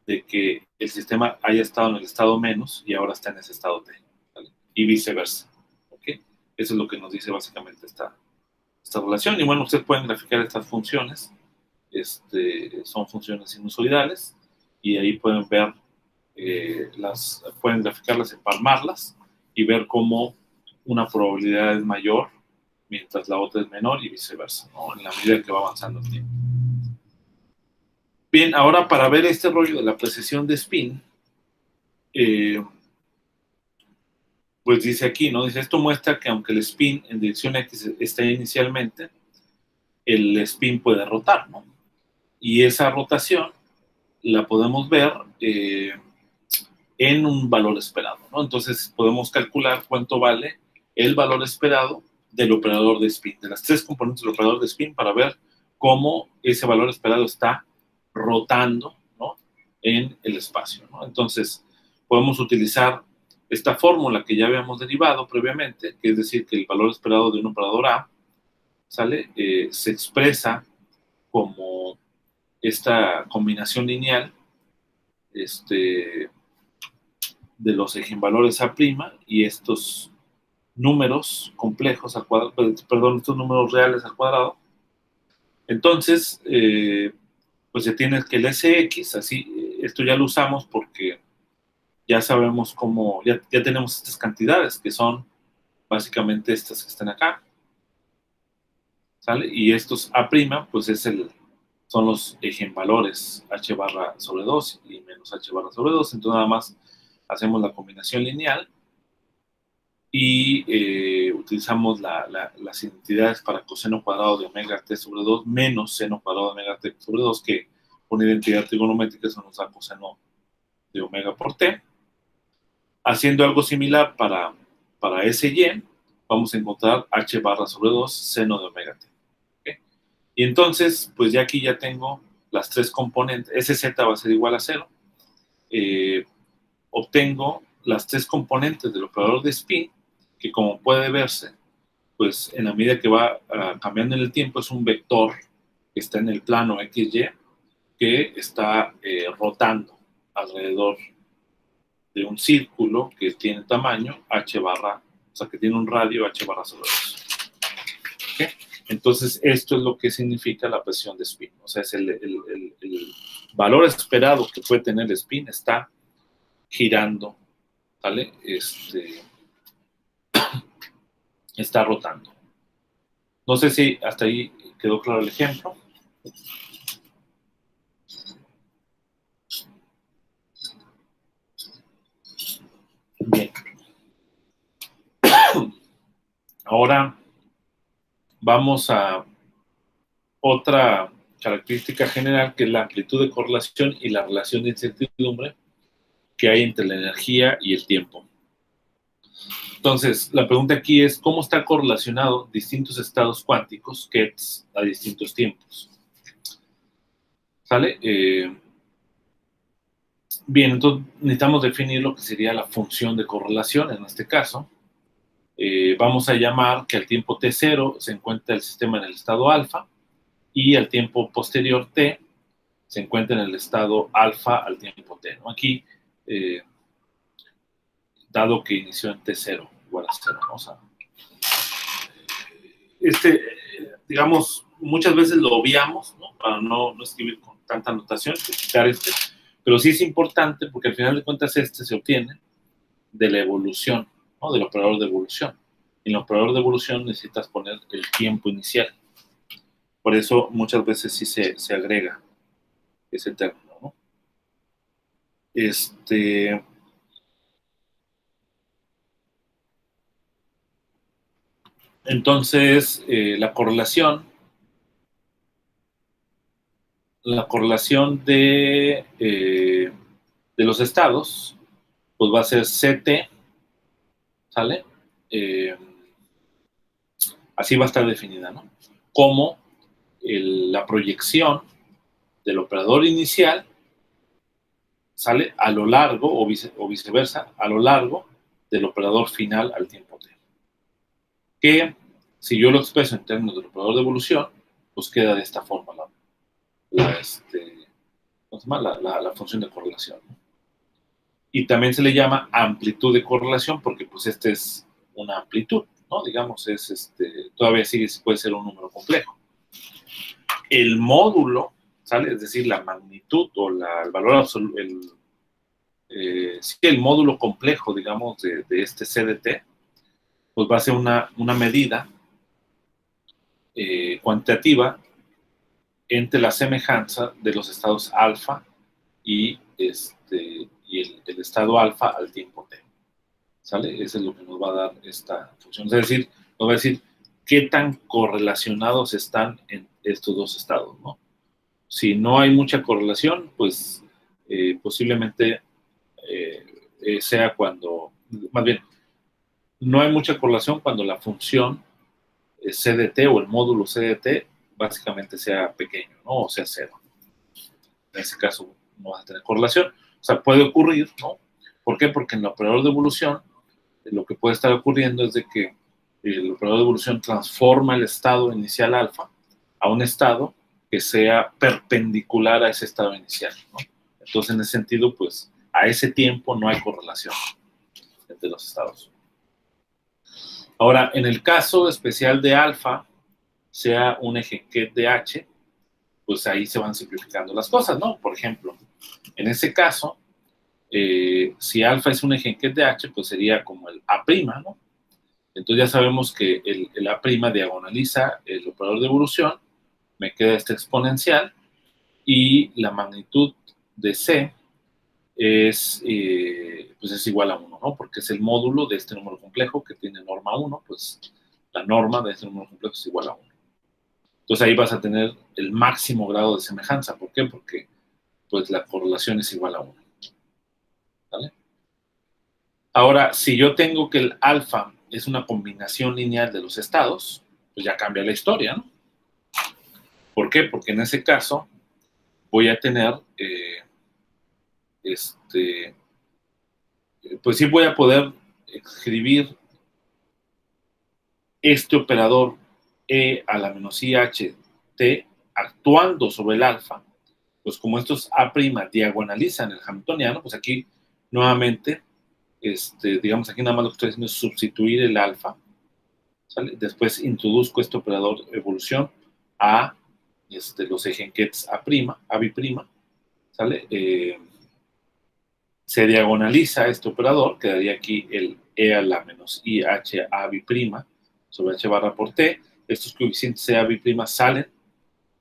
Speaker 1: de que el sistema haya estado en el estado menos y ahora está en ese estado T, ¿sale? Y viceversa, ¿ok? Eso es lo que nos dice básicamente esta relación. Y bueno, ustedes pueden graficar estas funciones, son funciones sinusoidales, y ahí pueden ver, pueden graficarlas, empalmarlas, y ver cómo una probabilidad es mayor mientras la otra es menor y viceversa, ¿no? En la medida que va avanzando el tiempo. Bien, ahora para ver este rollo de la precesión de spin, pues dice aquí, ¿no? Dice, esto muestra que aunque el spin en dirección X está inicialmente, el spin puede rotar, ¿no? Y esa rotación la podemos ver en un valor esperado, ¿no? Entonces podemos calcular cuánto vale el valor esperado del operador de spin, de las tres componentes del operador de spin, para ver cómo ese valor esperado está rotando, ¿no? En el espacio, ¿no? Entonces podemos utilizar esta fórmula que ya habíamos derivado previamente, que es decir, que el valor esperado de un operador A, ¿sale? Se expresa como esta combinación lineal de los eigenvalores A' y estos números complejos al cuadrado, perdón, estos números reales al cuadrado. Entonces, pues se tiene que el Sx, así, esto ya lo usamos porque ya sabemos cómo, ya tenemos estas cantidades que son básicamente estas que están acá, ¿sale? Y estos A', pues son los eigenvalores h barra sobre 2 y menos h barra sobre 2, entonces nada más hacemos la combinación lineal y utilizamos las identidades para coseno cuadrado de omega t sobre 2 menos seno cuadrado de omega t sobre 2, que con identidad trigonométrica eso nos da coseno de omega por t. Haciendo algo similar para SY, vamos a encontrar h barra sobre 2 seno de omega t. ¿Okay? Y entonces, pues ya aquí ya tengo las tres componentes, SZ va a ser igual a 0. Obtengo las tres componentes del operador de spin, que como puede verse, pues en la medida que va cambiando en el tiempo, es un vector que está en el plano XY, que está rotando alrededor de un círculo que tiene tamaño h barra, o sea, que tiene un radio h barra sobre 2. ¿Okay? Entonces, esto es lo que significa la presión de spin. O sea, es el valor esperado que puede tener el spin está girando, ¿vale? Está rotando. No sé si hasta ahí quedó claro el ejemplo. Bien. Ahora vamos a otra característica general, que es la amplitud de correlación y la relación de incertidumbre que hay entre la energía y el tiempo. Entonces, la pregunta aquí es, ¿cómo están correlacionados distintos estados cuánticos, QETs, a distintos tiempos? ¿Sale? Bien, entonces necesitamos definir lo que sería la función de correlación en este caso. Vamos a llamar que al tiempo t0 se encuentra el sistema en el estado alfa y al tiempo posterior t se encuentra en el estado alfa al tiempo t, ¿no? Aquí, dado que inició en t0 igual a 0, ¿no? O sea, digamos, muchas veces lo obviamos, ¿no? Para no escribir con tanta anotación, quitar pero sí es importante porque al final de cuentas se obtiene de la evolución, ¿no? Del operador de evolución. En el operador de evolución necesitas poner el tiempo inicial. Por eso muchas veces sí se agrega ese término, ¿no? Entonces, la correlación de los estados, pues va a ser CT, ¿sale? Así va a estar definida, ¿no? Como la proyección del operador inicial, ¿sale? A lo largo, o viceversa, a lo largo del operador final al tiempo t. Que, si yo lo expreso en términos del operador de evolución, pues queda de esta forma la función de correlación, ¿no? Y también se le llama amplitud de correlación porque pues es una amplitud, ¿no? Digamos, todavía puede ser un número complejo. El módulo, ¿sale? Es decir, la magnitud o el valor absoluto, sí, el módulo complejo, digamos, de este CDT, pues va a ser una medida cuantitativa entre la semejanza de los estados alfa y el estado alfa al tiempo t. ¿Sale? Eso es lo que nos va a dar esta función. Es decir, nos va a decir qué tan correlacionados están en estos dos estados, ¿no? Si no hay mucha correlación, pues posiblemente sea cuando, más bien, no hay mucha correlación cuando la función CDT o el módulo CDT básicamente sea pequeño, ¿no? O sea, cero. En ese caso no vas a tener correlación. O sea, puede ocurrir, ¿no? ¿Por qué? Porque en el operador de evolución lo que puede estar ocurriendo es de que el operador de evolución transforma el estado inicial alfa a un estado que sea perpendicular a ese estado inicial, ¿no? Entonces, en ese sentido, pues, a ese tiempo no hay correlación entre los estados. Ahora, en el caso especial de alfa, sea un ejenquet de H, pues ahí se van simplificando las cosas, ¿no? Por ejemplo, en ese caso, si alfa es un ejenquet de H, pues sería como el A', ¿no? Entonces ya sabemos que el A' diagonaliza el operador de evolución, me queda este exponencial, y la magnitud de C pues es igual a 1, ¿no? Porque es el módulo de este número complejo que tiene norma 1, pues la norma de este número complejo es igual a 1. Entonces ahí vas a tener el máximo grado de semejanza. ¿Por qué? Porque pues la correlación es igual a 1. ¿Vale? Ahora, si yo tengo que el alfa es una combinación lineal de los estados, pues ya cambia la historia, ¿no? ¿Por qué? Porque en ese caso voy a tener, pues sí voy a poder escribir este operador E a la menos IH T actuando sobre el alfa, pues como estos A' diagonalizan el hamiltoniano, pues aquí nuevamente, digamos aquí nada más lo que estoy haciendo es sustituir el alfa, ¿sale? Después introduzco este operador evolución a los ejenquets A', ¿sale? Se diagonaliza este operador, quedaría aquí el E a la menos IH A' sobre H barra por T, estos coeficientes CA' salen,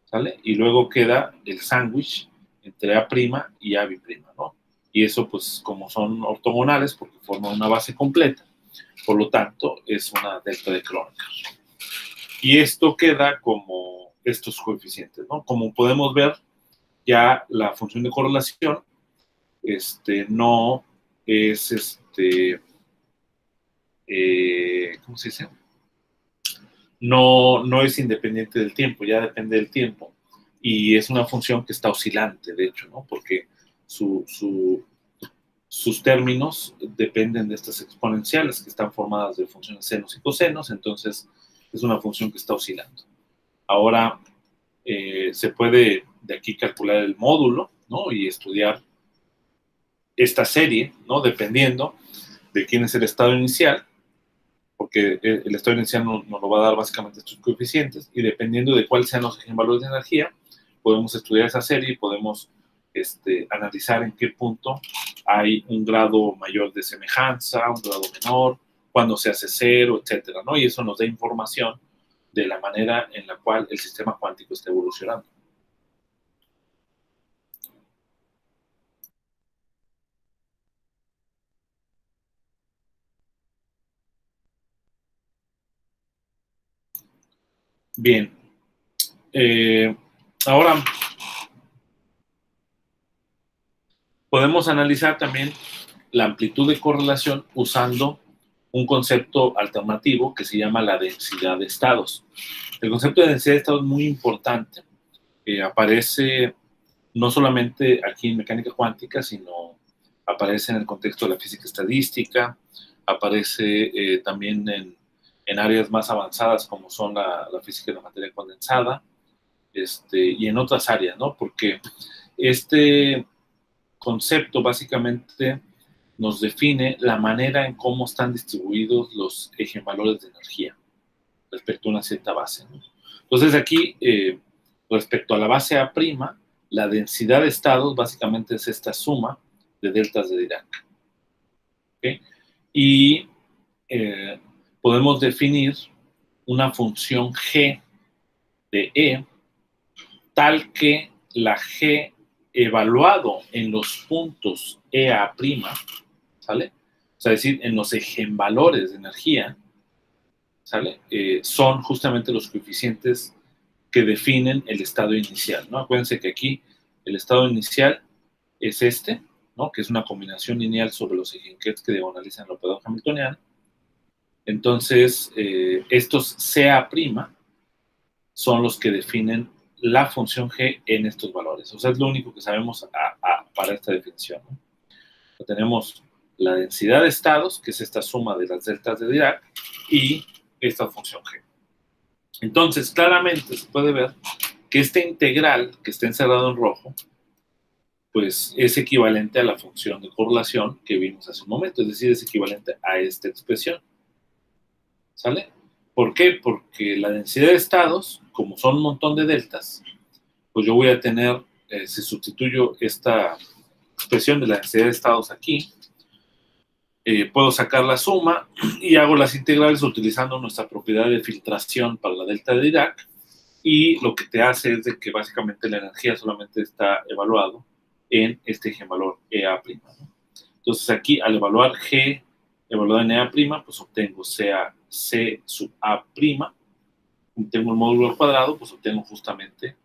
Speaker 1: ¿sale? Y luego queda el sándwich entre A' y A', ¿no? Y eso, pues, como son ortogonales, porque forman una base completa, por lo tanto, es una delta de Kronecker. Y esto queda como estos coeficientes, ¿no? Como podemos ver, ya la función de correlación no es, ¿cómo se dice? No es independiente del tiempo, ya depende del tiempo. Y es una función que está oscilante, de hecho, ¿no? Porque sus términos dependen de estas exponenciales que están formadas de funciones senos y cosenos, entonces es una función que está oscilando. Ahora, se puede de aquí calcular el módulo, ¿no? Y estudiar esta serie, ¿no? Dependiendo de quién es el estado inicial, porque el estado inicial nos lo va a dar básicamente estos coeficientes, y dependiendo de cuáles sean los eigenvalores de energía, podemos estudiar esa serie y podemos analizar en qué punto hay un grado mayor de semejanza, un grado menor, cuándo se hace cero, etcétera, ¿no? Y eso nos da información de la manera en la cual el sistema cuántico está evolucionando. Bien. Ahora, podemos analizar también la amplitud de correlación usando un concepto alternativo que se llama la densidad de estados. El concepto de densidad de estados es muy importante. Aparece no solamente aquí en mecánica cuántica, sino aparece en el contexto de la física estadística, aparece también en áreas más avanzadas como son la física de la materia condensada, y en otras áreas, ¿no? Porque este concepto básicamente nos define la manera en cómo están distribuidos los eigenvalores de energía respecto a una cierta base, ¿no? Entonces aquí, respecto a la base A', la densidad de estados básicamente es esta suma de deltas de Dirac. ¿Okay? Y podemos definir una función G de E tal que la G evaluado en los puntos EA', ¿sale? O sea, es decir, en los eigenvalores de energía, ¿sale? Son justamente los coeficientes que definen el estado inicial, ¿no? Acuérdense que aquí el estado inicial es ¿no? Que es una combinación lineal sobre los eigenkets que diagonalizan el operador hamiltoniano. Entonces, estos CA' son los que definen la función G en estos valores. O sea, es lo único que sabemos para esta definición, ¿no? Tenemos la densidad de estados, que es esta suma de las deltas de Dirac, y esta función G. Entonces, claramente se puede ver que este integral que está encerrado en rojo, pues es equivalente a la función de correlación que vimos hace un momento, es decir, es equivalente a esta expresión. ¿Sale? ¿Por qué? Porque la densidad de estados, como son un montón de deltas, pues yo voy a tener, si sustituyo esta expresión de la densidad de estados aquí, puedo sacar la suma y hago las integrales utilizando nuestra propiedad de filtración para la delta de Dirac, y lo que te hace es de que básicamente la energía solamente está evaluado en este eigenvalor EA', ¿no? Entonces aquí, al evaluar G evaluado en EA', pues obtengo C sub A', tengo el módulo al cuadrado, pues obtengo justamente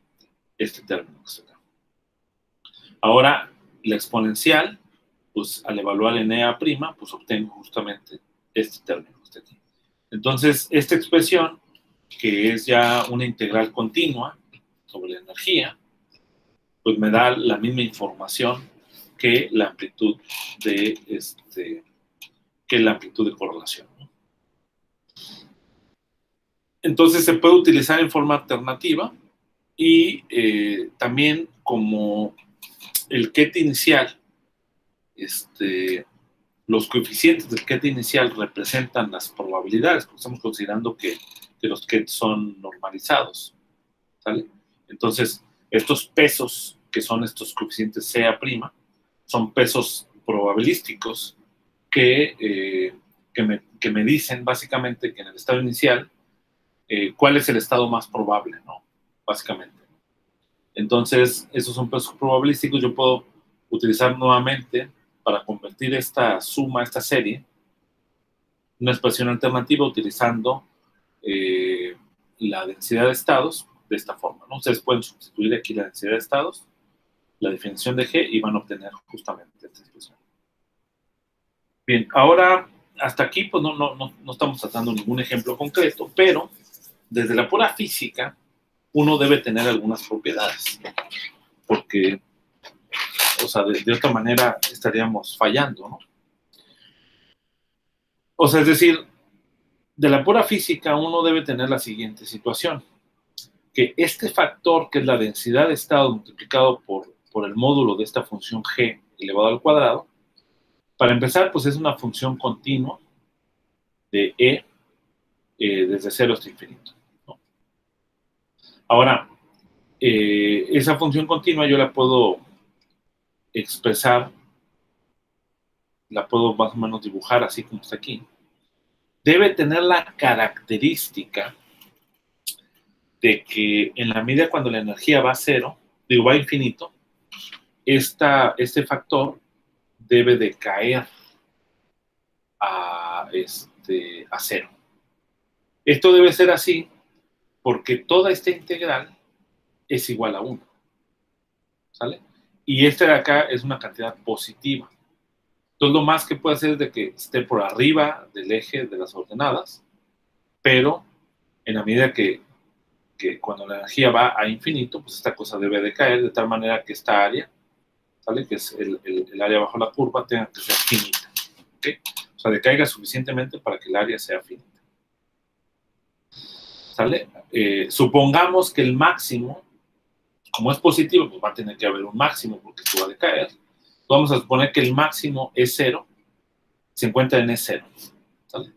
Speaker 1: este término que se da. Ahora, la exponencial, pues al evaluar en EA', pues obtengo justamente este término que está aquí. Entonces, esta expresión, que es ya una integral continua sobre la energía, pues me da la misma información que la amplitud de correlación, ¿no? Entonces se puede utilizar en forma alternativa y también como el ket inicial, los coeficientes del ket inicial representan las probabilidades, porque estamos considerando que los kets son normalizados, ¿sale? Entonces, estos pesos, que son estos coeficientes CA', son pesos probabilísticos que me dicen básicamente que en el estado inicial cuál es el estado más probable, ¿no? Básicamente. Entonces, esos son pesos probabilísticos. Yo puedo utilizar nuevamente para convertir esta suma, esta serie, una expresión alternativa utilizando la densidad de estados de esta forma, ¿no? Ustedes pueden sustituir aquí la densidad de estados, la definición de G, y van a obtener justamente esta expresión. Bien, ahora hasta aquí pues no estamos tratando ningún ejemplo concreto, pero desde la pura física uno debe tener algunas propiedades, porque, o sea, de otra manera estaríamos fallando, ¿no? O sea, es decir, de la pura física uno debe tener la siguiente situación, que este factor, que es la densidad de estado multiplicado por el módulo de esta función g elevado al cuadrado, para empezar, pues es una función continua de desde 0 hasta infinito, ¿no? Ahora, esa función continua yo la puedo expresar, la puedo más o menos dibujar así como está aquí. Debe tener la característica de que en la medida cuando la energía va a cero, va a infinito, este factor debe de caer a cero. Esto debe ser así porque toda esta integral es igual a 1, ¿sale? Y esta de acá es una cantidad positiva. Entonces lo más que puede hacer es de que esté por arriba del eje de las ordenadas, pero en la medida que cuando la energía va a infinito, pues esta cosa debe de caer de tal manera que esta área, ¿sale? Que es el área bajo la curva, tenga que ser finita, ¿ok? O sea, decaiga suficientemente para que el área sea finita, ¿sale? Supongamos que el máximo, como es positivo, pues va a tener que haber un máximo porque esto va a decaer. Vamos a suponer que el máximo es 0, se encuentra en E0, ¿sale?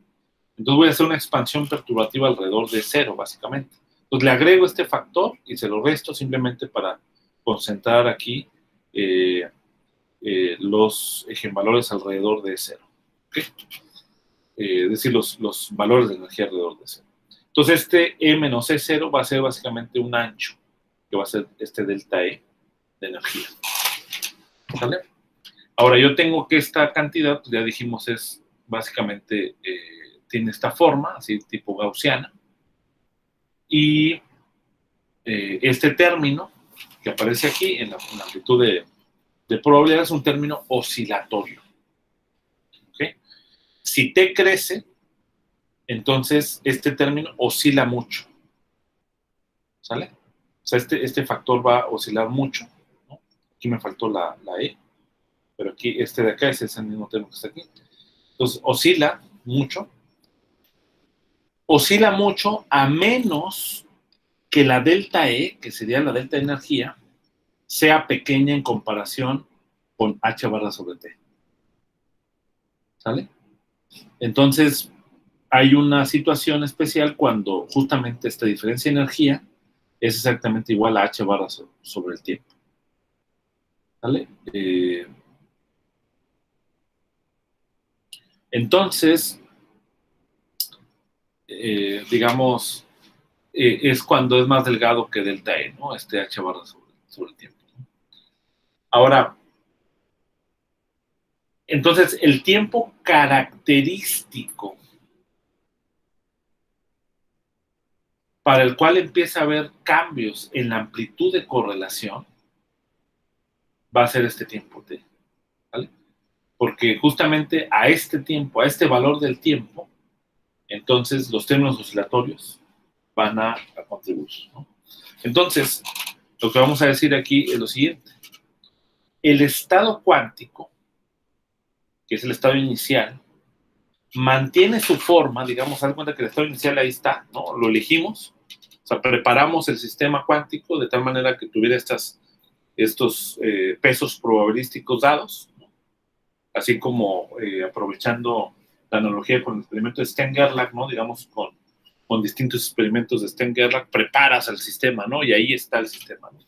Speaker 1: Entonces voy a hacer una expansión perturbativa alrededor de 0, básicamente. Entonces le agrego este factor y se lo resto simplemente para concentrar aquí los eigenvalores alrededor de 0. ¿Okay? Es decir, los valores de energía alrededor de 0. Entonces este E menos E0 va a ser básicamente un ancho, que va a ser este delta E de energía. ¿Sale? Ahora yo tengo que esta cantidad, pues ya dijimos, es básicamente, tiene esta forma, así tipo gaussiana, y este término que aparece aquí en la amplitud de probabilidad es un término oscilatorio. ¿Okay? Si T crece, entonces este término oscila mucho. ¿Sale? O sea, este factor va a oscilar mucho, ¿no? Aquí me faltó la E, pero aquí este de acá es el mismo término que está aquí. Entonces oscila mucho. Oscila mucho a menos que la delta E, que sería la delta de energía, sea pequeña en comparación con H barra sobre T. ¿Sale? Entonces, hay una situación especial cuando justamente esta diferencia de energía es exactamente igual a H barra sobre el tiempo. ¿Sale? Entonces, digamos, es cuando es más delgado que delta E, ¿no? Este H barra sobre el tiempo, ¿no? Ahora, entonces, el tiempo característico para el cual empieza a haber cambios en la amplitud de correlación va a ser este tiempo T, ¿vale? Porque justamente a este tiempo, a este valor del tiempo, entonces los términos oscilatorios van a contribuir, ¿no? Entonces, lo que vamos a decir aquí es lo siguiente. El estado cuántico, que es el estado inicial, mantiene su forma, digamos, haz cuenta que el estado inicial ahí está, ¿no? Lo elegimos, o sea, preparamos el sistema cuántico de tal manera que tuviera estos pesos probabilísticos dados, ¿no? Así como aprovechando la analogía con el experimento de Stern-Gerlach, ¿no? Digamos, con distintos experimentos de Stern-Gerlach, preparas al sistema, ¿no? Y ahí está el sistema, ¿no?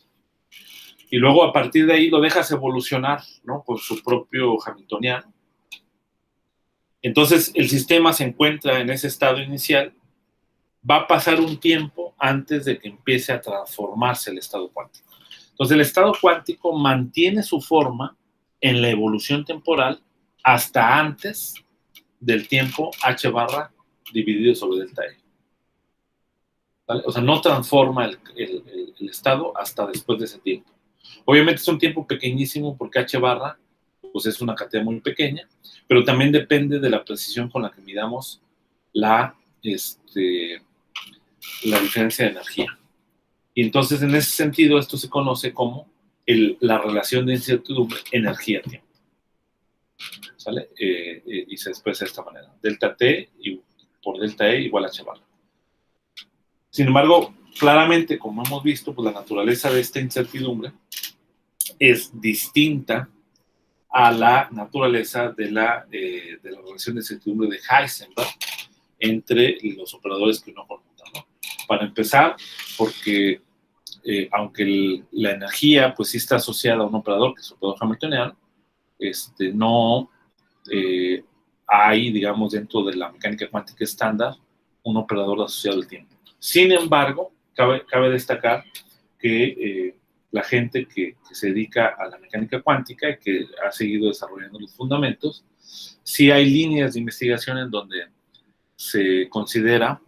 Speaker 1: Y luego a partir de ahí lo dejas evolucionar, ¿no? Por su propio Hamiltoniano. Entonces el sistema se encuentra en ese estado inicial va a pasar un tiempo antes de que empiece a transformarse el estado cuántico. Entonces, el estado cuántico mantiene su forma en la evolución temporal hasta antes del tiempo h barra dividido sobre delta E. ¿Vale? O sea, no transforma el estado hasta después de ese tiempo. Obviamente es un tiempo pequeñísimo porque h barra pues es una cantidad muy pequeña, pero también depende de la precisión con la que midamos la diferencia de energía. Y entonces, en ese sentido, esto se conoce como la relación de incertidumbre energía-tiempo. ¿Sale? Y se expresa de esta manera. Delta T por delta E igual a h barra. Sin embargo, claramente, como hemos visto, pues la naturaleza de esta incertidumbre es distinta a la naturaleza de la relación de incertidumbre de Heisenberg entre los operadores que uno conmuta, ¿no? Para empezar, porque aunque la energía pues sí está asociada a un operador, que es el operador hamiltoniano, no hay, digamos, dentro de la mecánica cuántica estándar, un operador asociado al tiempo. Sin embargo, cabe destacar que la gente que se dedica a la mecánica cuántica y que ha seguido desarrollando los fundamentos, sí hay líneas de investigación en donde se considera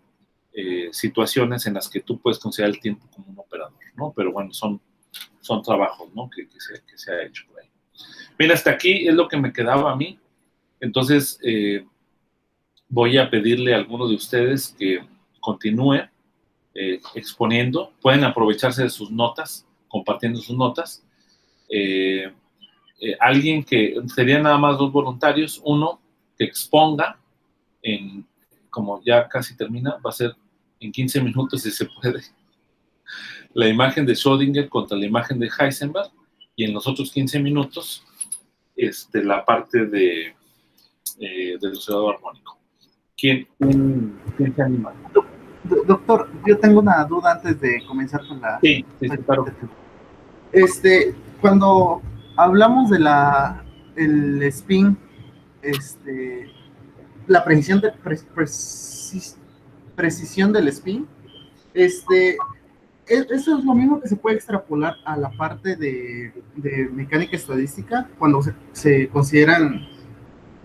Speaker 1: situaciones en las que tú puedes considerar el tiempo como un operador, ¿no? Pero bueno, son trabajos, ¿no? que se ha hecho por ahí. Bien, hasta aquí es lo que me quedaba a mí. Entonces, voy a pedirle a alguno de ustedes que continúe exponiendo. Pueden aprovecharse de sus notas, compartiendo sus notas. Alguien que serían nada más 2 voluntarios, uno que exponga como ya casi termina, va a ser en 15 minutos si se puede, la imagen de Schrödinger contra la imagen de Heisenberg, y en los otros 15 minutos la parte del oscilador armónico. ¿Quién se anima?
Speaker 3: Doctor, yo tengo una duda antes de comenzar con la...
Speaker 1: Sí, claro.
Speaker 3: Cuando hablamos de el spin, la precisión del spin, eso es lo mismo que se puede extrapolar a la parte de mecánica estadística, cuando se consideran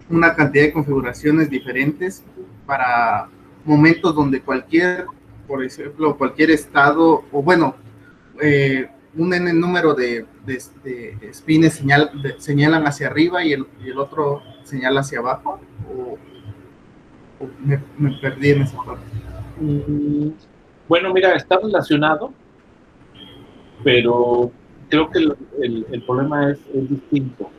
Speaker 3: una cantidad de configuraciones diferentes para momentos donde por ejemplo, cualquier estado, o bueno, un n número de spins señalan hacia arriba y el otro señala hacia abajo, o me perdí en esa parte.
Speaker 1: Bueno, mira, está relacionado, pero creo que el problema es distinto.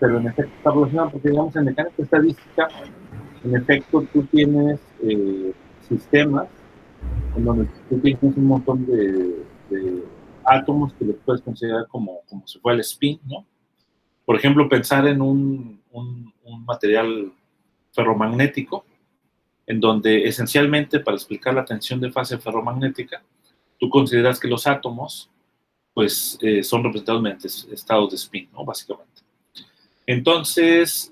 Speaker 1: Pero en efecto está relacionado porque, digamos, en mecánica estadística, en efecto, tú tienes sistemas en donde tú tienes un montón de átomos que los puedes considerar como si fuera el spin, ¿no? Por ejemplo, pensar en un material ferromagnético, en donde esencialmente, para explicar la tensión de fase ferromagnética, tú consideras que los átomos pues, son representados mediante estados de spin, ¿no? Básicamente. Entonces,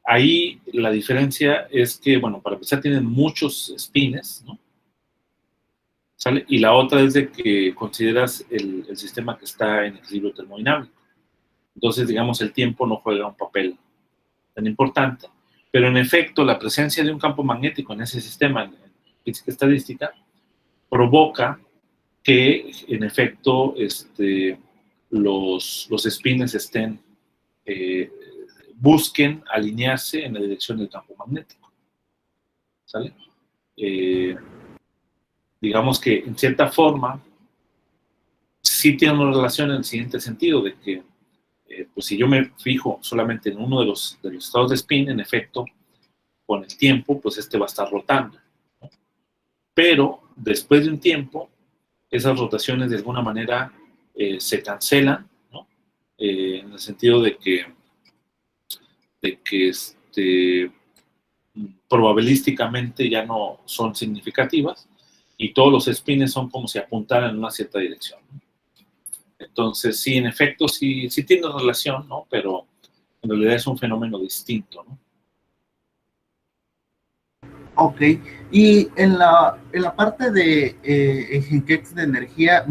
Speaker 1: ahí la diferencia es que, bueno, para empezar tienen muchos spines, ¿no? ¿Sale? Y la otra es de que consideras el sistema que está en equilibrio termodinámico. Entonces, digamos, el tiempo no juega un papel tan importante, pero en efecto la presencia de un campo magnético en ese sistema, en física estadística, provoca que en efecto los spines busquen alinearse en la dirección del campo magnético. ¿Sale? Digamos que en cierta forma sí tiene una relación en el siguiente sentido, de que pues si yo me fijo solamente en uno de los estados de spin, en efecto, con el tiempo, pues va a estar rotando, ¿no? Pero después de un tiempo, esas rotaciones de alguna manera se cancelan, ¿no? En el sentido de que probabilísticamente ya no son significativas y todos los spins son como si apuntaran en una cierta dirección, ¿no? Entonces, sí, en efecto, sí tiene relación, ¿no? Pero en realidad es un fenómeno distinto, ¿no?
Speaker 3: Ok, y en la parte de Enginquex de energía,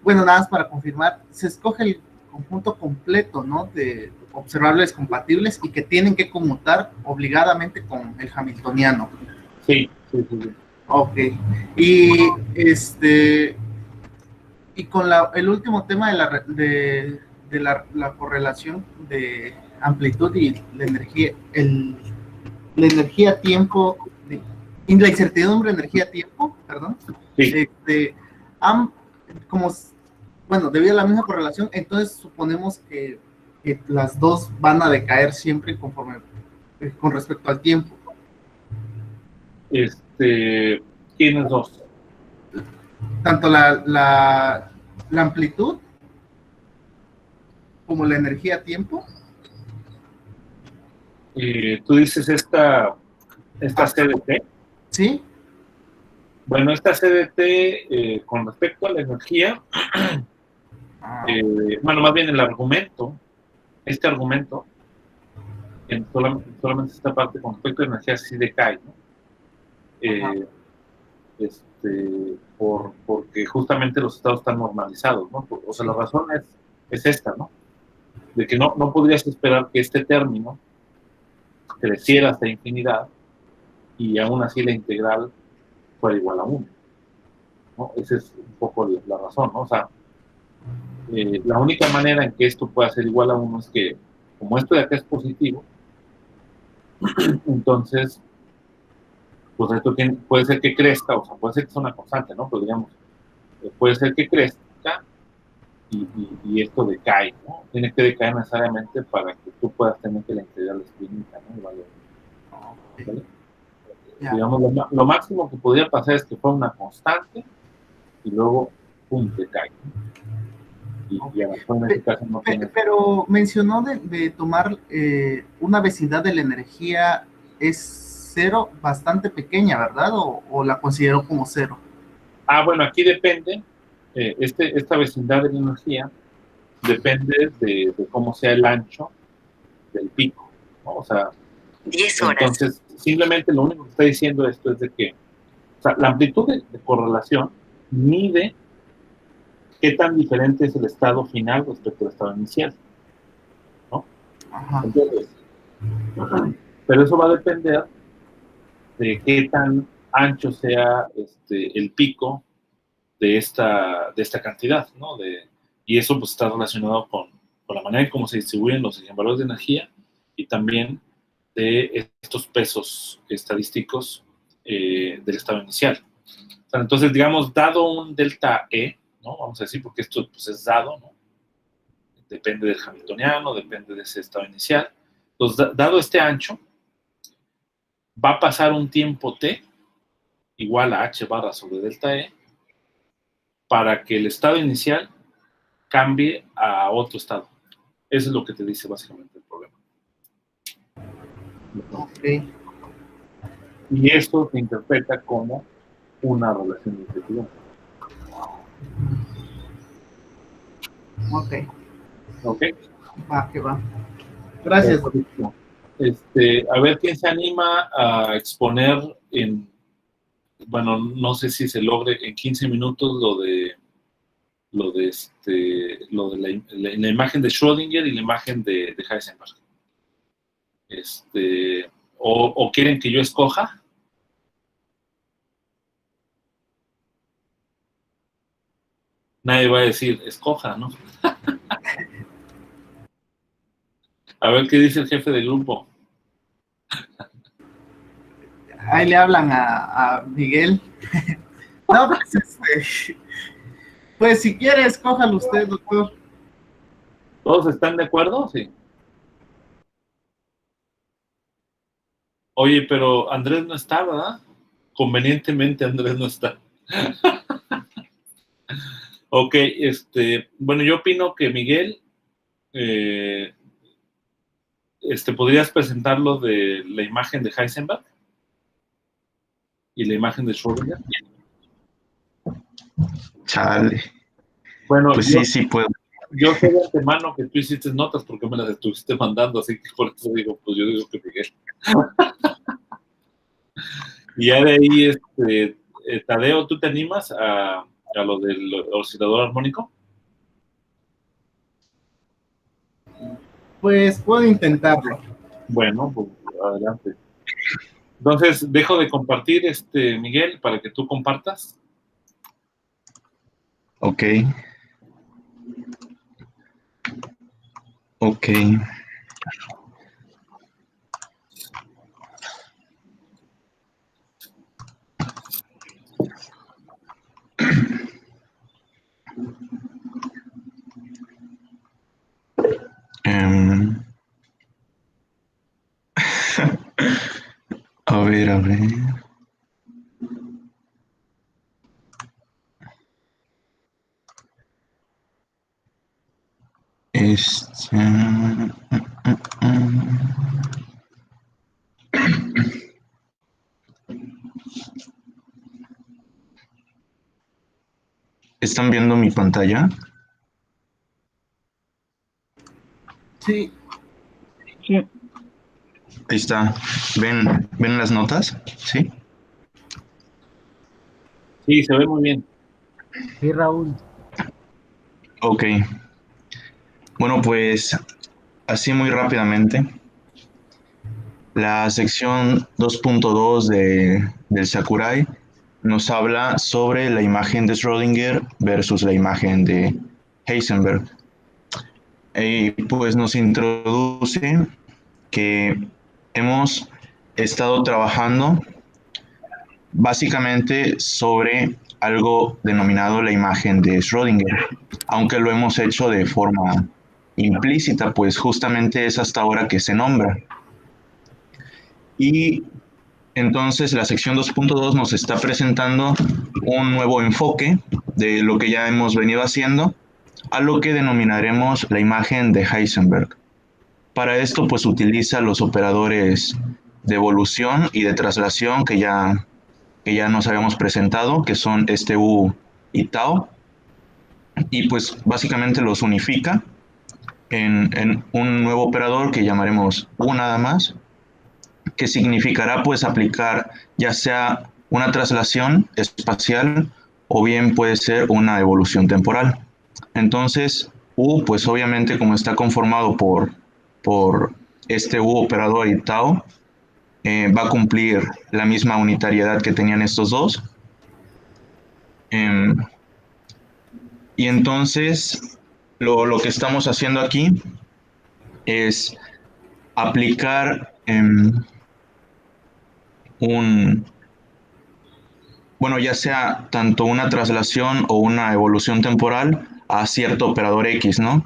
Speaker 3: bueno, nada más para confirmar, se escoge el conjunto completo, ¿no? De observables compatibles y que tienen que conmutar obligadamente con el hamiltoniano.
Speaker 1: Sí, sí, sí, sí.
Speaker 3: Ok, y y con el último tema de la correlación de amplitud y la energía, la energía-tiempo, y la incertidumbre energía-tiempo, perdón,
Speaker 1: Sí.
Speaker 3: han, como, bueno, debido a la misma correlación, entonces suponemos que las dos van a decaer siempre conforme, con respecto al tiempo.
Speaker 1: Tienes dos.
Speaker 3: Tanto la amplitud como la energía-tiempo.
Speaker 1: Tú dices esta CDT.
Speaker 3: ¿Sí?
Speaker 1: Bueno, esta CDT, con respecto a la energía, bueno, más bien el argumento, este argumento, solamente esta parte con respecto a la energía sí decae, ¿no? Porque justamente los estados están normalizados, ¿no? O sea, la razón es esta, ¿no? De que no podrías esperar que este término creciera hasta infinidad y aún así la integral fuera igual a 1, ¿no? Esa es un poco la razón, ¿no? O sea, la única manera en que esto pueda ser igual a 1 es que, como esto de acá es positivo, entonces, pues esto puede ser que crezca, o sea, puede ser que sea una constante, ¿no? Pero digamos, puede ser que crezca y esto decae, ¿no? Tiene que decaer necesariamente para que tú puedas tener que la integral es finita, ¿no? ¿Vale? Digamos, lo máximo que podría pasar es que fuera una constante y luego, pum, decae, ¿no? Y a lo mejor en este caso no tiene...
Speaker 3: Pero mencionó de tomar una vecindad de la energía es cero, bastante pequeña, ¿verdad? ¿O la consideró como cero?
Speaker 1: Bueno, aquí depende, esta vecindad de la energía depende de cómo sea el ancho del pico, ¿no? O sea,
Speaker 4: 10 horas.
Speaker 1: Entonces, simplemente lo único que está diciendo esto es de que, o sea, la amplitud de correlación mide qué tan diferente es el estado final respecto al estado inicial, ¿no?
Speaker 3: Ajá.
Speaker 1: Entonces, pero eso va a depender de qué tan ancho sea el pico de esta cantidad, ¿no? Y eso pues está relacionado con la manera en cómo se distribuyen los eigenvalores de energía y también de estos pesos estadísticos del estado inicial. O sea, entonces, digamos, dado un delta E, ¿no? Vamos a decir, porque esto pues, es dado, ¿no? Depende del hamiltoniano, depende de ese estado inicial. Entonces, dado este ancho, va a pasar un tiempo t igual a h barra sobre delta E para que el estado inicial cambie a otro estado. Eso es lo que te dice básicamente el problema.
Speaker 3: Ok.
Speaker 1: Y esto se interpreta como una relación de incertidumbre.
Speaker 3: Ok.
Speaker 1: ¿Ok?
Speaker 3: Va, que va. Gracias.
Speaker 1: A ver quién se anima a exponer bueno, no sé si se logre en 15 minutos lo de la imagen de Schrödinger y la imagen de Heisenberg. O quieren que yo escoja. Nadie va a decir, escoja, ¿no? A ver qué dice el jefe del grupo.
Speaker 3: Ahí le hablan a Miguel. No, pues si quiere, escójalo usted, doctor.
Speaker 1: ¿Todos están de acuerdo? Sí. Oye, pero Andrés no está, ¿verdad? Convenientemente Andrés no está. Ok, bueno, yo opino que Miguel, ¿podrías presentarlo de la imagen de Heisenberg y la imagen de Schrödinger?
Speaker 2: Chale.
Speaker 1: Bueno,
Speaker 2: Pues sí puedo.
Speaker 1: yo sé de antemano que tú hiciste notas porque me las estuviste mandando, así que por eso digo, pues yo digo que Miguel. Y ya de ahí, Tadeo, ¿tú te animas a lo del oscilador armónico?
Speaker 3: Pues puedo intentarlo.
Speaker 1: Bueno, pues adelante. Entonces, dejo de compartir, Miguel, para que tú compartas.
Speaker 2: Ok. Ok. Em, a ver, a ver. Este. ¿Están viendo mi pantalla?
Speaker 3: Sí,
Speaker 2: Ahí está. ¿Ven las notas? ¿Sí?
Speaker 1: Sí, se ve muy bien.
Speaker 4: Sí, Raúl.
Speaker 2: Ok. Bueno, pues así muy rápidamente. La sección 2.2 del Sakurai nos habla sobre la imagen de Schrödinger versus la imagen de Heisenberg. Y pues nos introduce que hemos estado trabajando básicamente sobre algo denominado la imagen de Schrödinger, aunque lo hemos hecho de forma implícita, pues justamente es hasta ahora que se nombra. Y entonces la sección 2.2 nos está presentando un nuevo enfoque de lo que ya hemos venido haciendo, a lo que denominaremos la imagen de Heisenberg. Para esto pues utiliza los operadores de evolución y de traslación que ya nos habíamos presentado, que son U y tau, y pues básicamente los unifica en un nuevo operador que llamaremos U nada más, que significará pues aplicar ya sea una traslación espacial o bien puede ser una evolución temporal. Entonces, U pues obviamente como está conformado por U operador y tau, va a cumplir la misma unitariedad que tenían estos dos. Eh, y entonces lo que estamos haciendo aquí es aplicar un, bueno, ya sea tanto una traslación o una evolución temporal a cierto operador X, ¿no?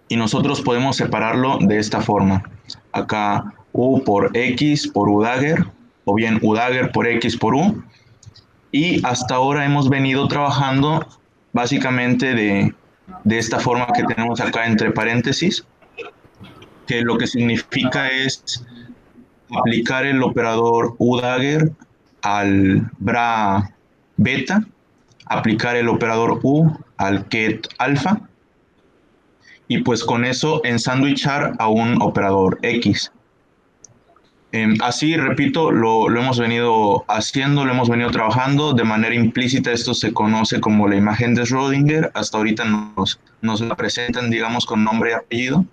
Speaker 2: Y nosotros podemos separarlo de esta forma. Acá U por X por U dagger, o bien U dagger por X por U. Y hasta ahora hemos venido trabajando básicamente de esta forma que tenemos acá entre paréntesis, que lo que significa es aplicar el operador U dagger al bra beta, aplicar el operador U al ket alfa, y pues con eso ensándwichar a un operador X. Así, repito, lo hemos venido haciendo, lo hemos venido trabajando de manera implícita. Esto se conoce como la imagen de Schrödinger. Hasta ahorita nos la presentan, digamos, con nombre y apellido.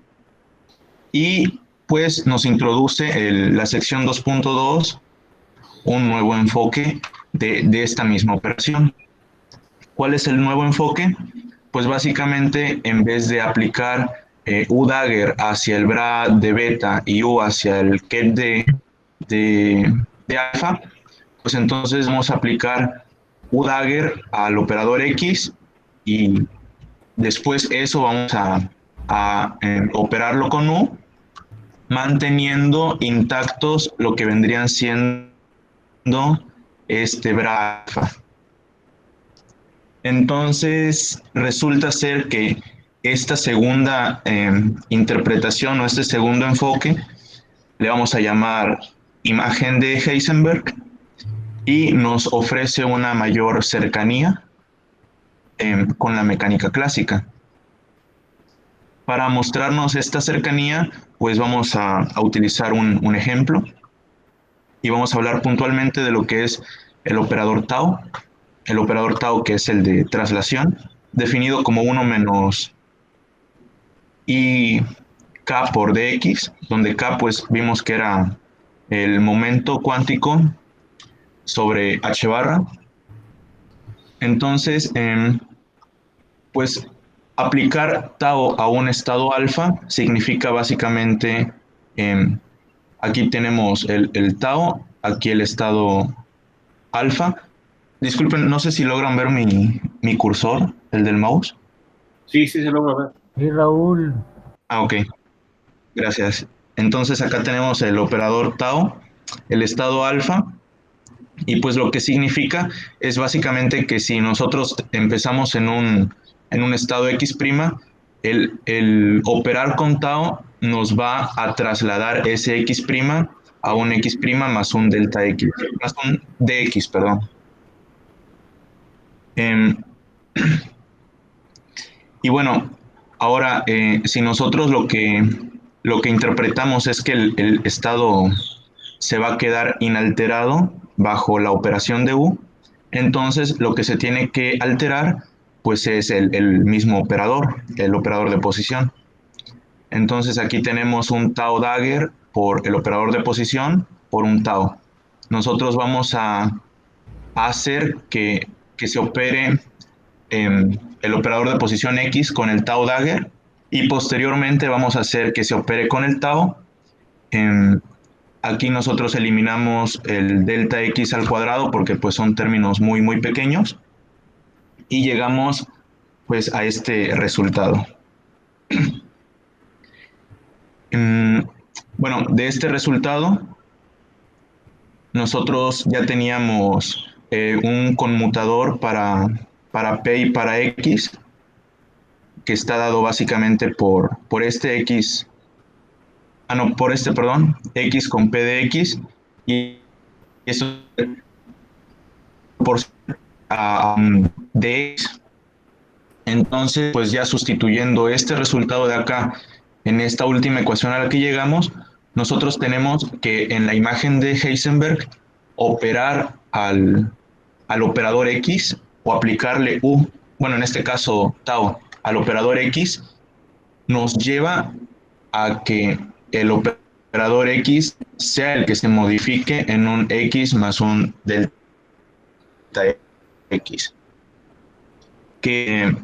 Speaker 2: Y pues nos introduce la sección 2.2, un nuevo enfoque de esta misma operación. ¿Cuál es el nuevo enfoque? Pues básicamente en vez de aplicar U dagger hacia el bra de beta y U hacia el ket de alfa, pues entonces vamos a aplicar U dagger al operador X y después eso vamos a operarlo con U, manteniendo intactos lo que vendrían siendo este bra alfa. Entonces, resulta ser que esta segunda interpretación o este segundo enfoque le vamos a llamar imagen de Heisenberg y nos ofrece una mayor cercanía con la mecánica clásica. Para mostrarnos esta cercanía, pues vamos a utilizar un ejemplo. y vamos a hablar puntualmente de lo que es el operador tau que es el de traslación, definido como 1 menos i k por dx, donde k pues vimos que era el momento cuántico sobre h barra. Entonces, pues aplicar tau a un estado alfa significa básicamente, aquí tenemos el tau, aquí el estado alfa. Disculpen, no sé si logran ver mi cursor, el del mouse.
Speaker 1: Sí, sí, se logra ver.
Speaker 4: Sí, Raúl.
Speaker 2: Ah, ok, gracias. Entonces acá tenemos el operador tau, el estado alfa, y pues lo que significa es básicamente que si nosotros empezamos en un estado X', el operar con tau nos va a trasladar ese X' a un X' más un delta X, más un DX, perdón. Y bueno, ahora si nosotros lo que interpretamos es que el estado se va a quedar inalterado bajo la operación de U, entonces lo que se tiene que alterar pues es el mismo operador, el operador de posición. Entonces aquí tenemos un tau dagger por el operador de posición por un tau. Nosotros vamos a hacer que se opere el operador de posición X con el tau dagger y posteriormente vamos a hacer que se opere con el tau. Aquí nosotros eliminamos el delta X al cuadrado porque pues son términos muy pequeños y llegamos pues a este resultado. Bueno, de este resultado nosotros ya teníamos un conmutador para P y para X que está dado básicamente por este X, no, por este, perdón, X con P de X, y eso por de X. Entonces, pues ya sustituyendo este resultado de acá en esta última ecuación a la que llegamos, nosotros tenemos que en la imagen de Heisenberg operar al operador X o aplicarle U, bueno, en este caso tau, al operador X, nos lleva a que el operador X sea el que se modifique en un X más un delta X. Que,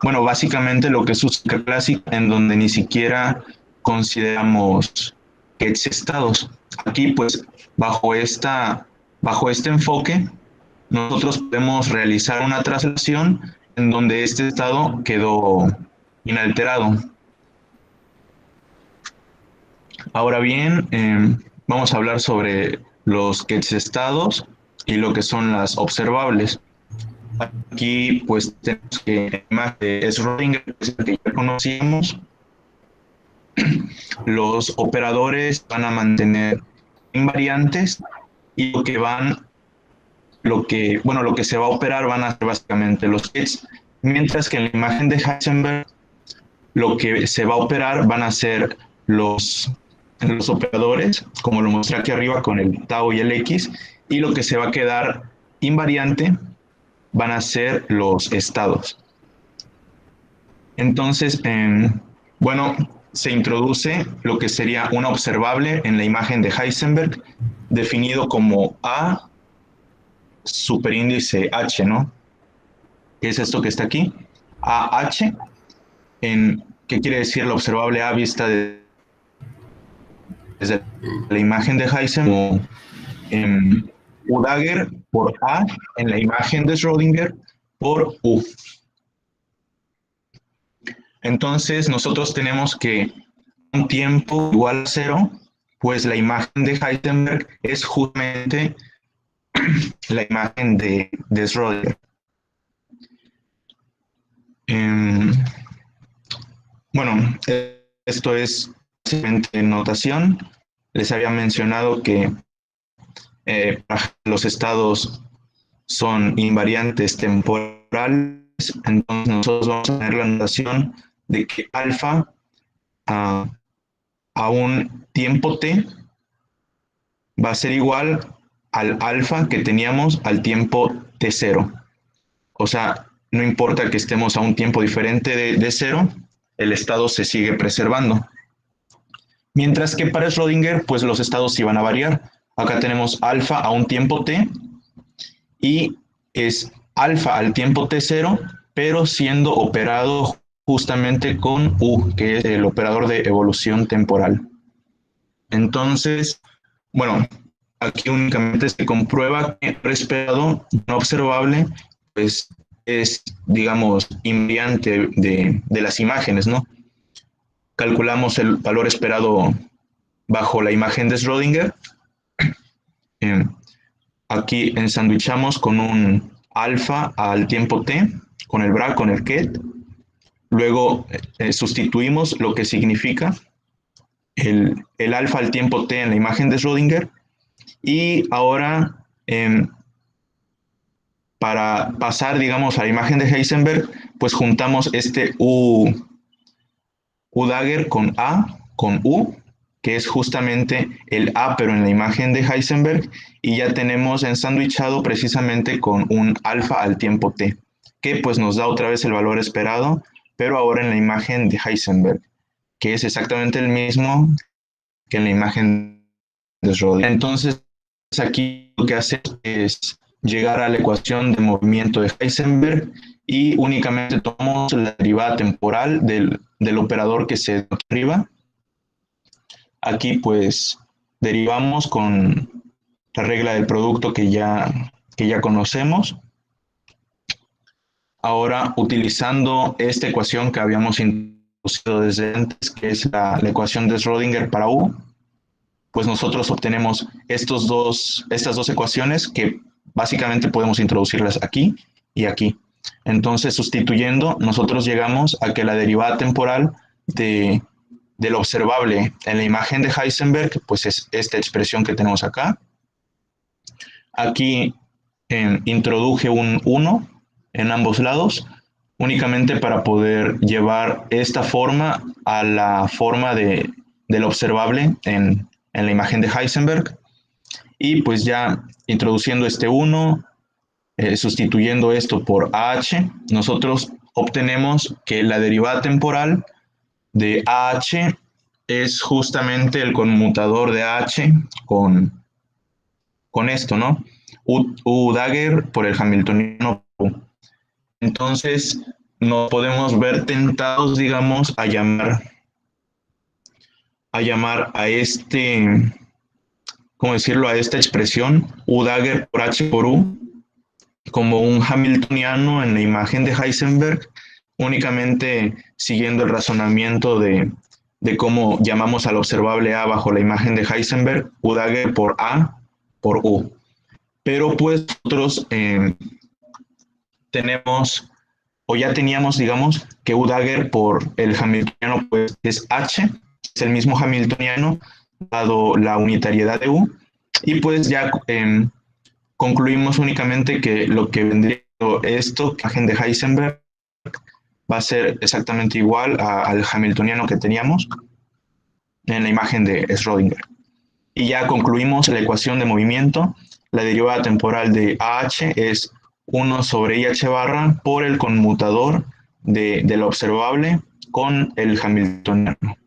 Speaker 2: bueno, básicamente lo que es una clásica en donde ni siquiera consideramos Ketch estados. Aquí, pues, bajo este enfoque, nosotros podemos realizar una traslación en donde este estado quedó inalterado. Ahora bien, vamos a hablar sobre los Ketch estados y lo que son las observables. Aquí pues tenemos que la imagen de Schrödinger, que es la que ya conocíamos, los operadores van a mantener invariantes y lo que se va a operar van a ser básicamente los Ketch, mientras que en la imagen de Heisenberg lo que se va a operar van a ser los operadores, como lo mostré aquí arriba con el tau y el X, y lo que se va a quedar invariante van a ser los estados. Entonces, bueno, se introduce lo que sería una observable en la imagen de Heisenberg, definido como A superíndice H, ¿no? ¿Qué es esto que está aquí? AH, ¿qué quiere decir la observable A vista desde la imagen de Heisenberg? U dagger por A en la imagen de Schrödinger por U. Entonces nosotros tenemos que un tiempo igual a 0, pues la imagen de Heisenberg es justamente la imagen de Schrödinger. Bueno, esto es simplemente notación. Les había mencionado que los estados son invariantes temporales, entonces nosotros vamos a tener la notación de que alfa a un tiempo t va a ser igual al alfa que teníamos al tiempo t0. O sea, no importa que estemos a un tiempo diferente de 0, el estado se sigue preservando. Mientras que para Schrödinger, pues los estados iban a variar. Acá tenemos alfa a un tiempo t y es alfa al tiempo t0, pero siendo operado justamente con u, que es el operador de evolución temporal. Entonces, bueno, aquí únicamente se comprueba que el esperado no observable pues, es, digamos, invariante de las imágenes, ¿no? Calculamos el valor esperado bajo la imagen de Schrödinger. Aquí ensandwichamos con un alfa al tiempo t, con el bra, con el ket. Luego sustituimos lo que significa el alfa al tiempo t en la imagen de Schrödinger. Y ahora, para pasar, digamos, a la imagen de Heisenberg, pues juntamos este U dagger con A, con U, que es justamente el A, pero en la imagen de Heisenberg, y ya tenemos ensandwichado precisamente con un alfa al tiempo t, que pues nos da otra vez el valor esperado, pero ahora en la imagen de Heisenberg, que es exactamente el mismo que en la imagen de Schrödinger. Entonces, aquí lo que hace es llegar a la ecuación de movimiento de Heisenberg y únicamente tomamos la derivada temporal del operador que se da arriba. Aquí pues derivamos con la regla del producto que ya conocemos. Ahora, utilizando esta ecuación que habíamos introducido desde antes, que es la ecuación de Schrödinger para U, pues nosotros obtenemos estas dos ecuaciones que básicamente podemos introducirlas aquí y aquí. Entonces, sustituyendo, nosotros llegamos a que la derivada temporal del observable en la imagen de Heisenberg, pues es esta expresión que tenemos acá. Aquí introduje un 1 en ambos lados, únicamente para poder llevar esta forma a la forma del observable en la imagen de Heisenberg. Y pues ya introduciendo este 1, sustituyendo esto por AH, nosotros obtenemos que la derivada temporal de AH es justamente el conmutador de AH con esto, ¿no? U dagger por el hamiltoniano. Entonces, nos podemos ver tentados, digamos, a llamar a este, ¿cómo decirlo? A esta expresión, U dagger por H por U, como un hamiltoniano en la imagen de Heisenberg, únicamente siguiendo el razonamiento de cómo llamamos al observable A bajo la imagen de Heisenberg, U dagger por A por U. Pero pues nosotros tenemos, o ya teníamos, digamos, que U dagger por el hamiltoniano pues es H, es el mismo hamiltoniano, dado la unitariedad de U, y pues ya concluimos únicamente que lo que vendría esto, la imagen de Heisenberg, va a ser exactamente igual al hamiltoniano que teníamos en la imagen de Schrödinger. Y ya concluimos la ecuación de movimiento. La derivada temporal de AH es 1 sobre IH barra por el conmutador de lo observable con el hamiltoniano.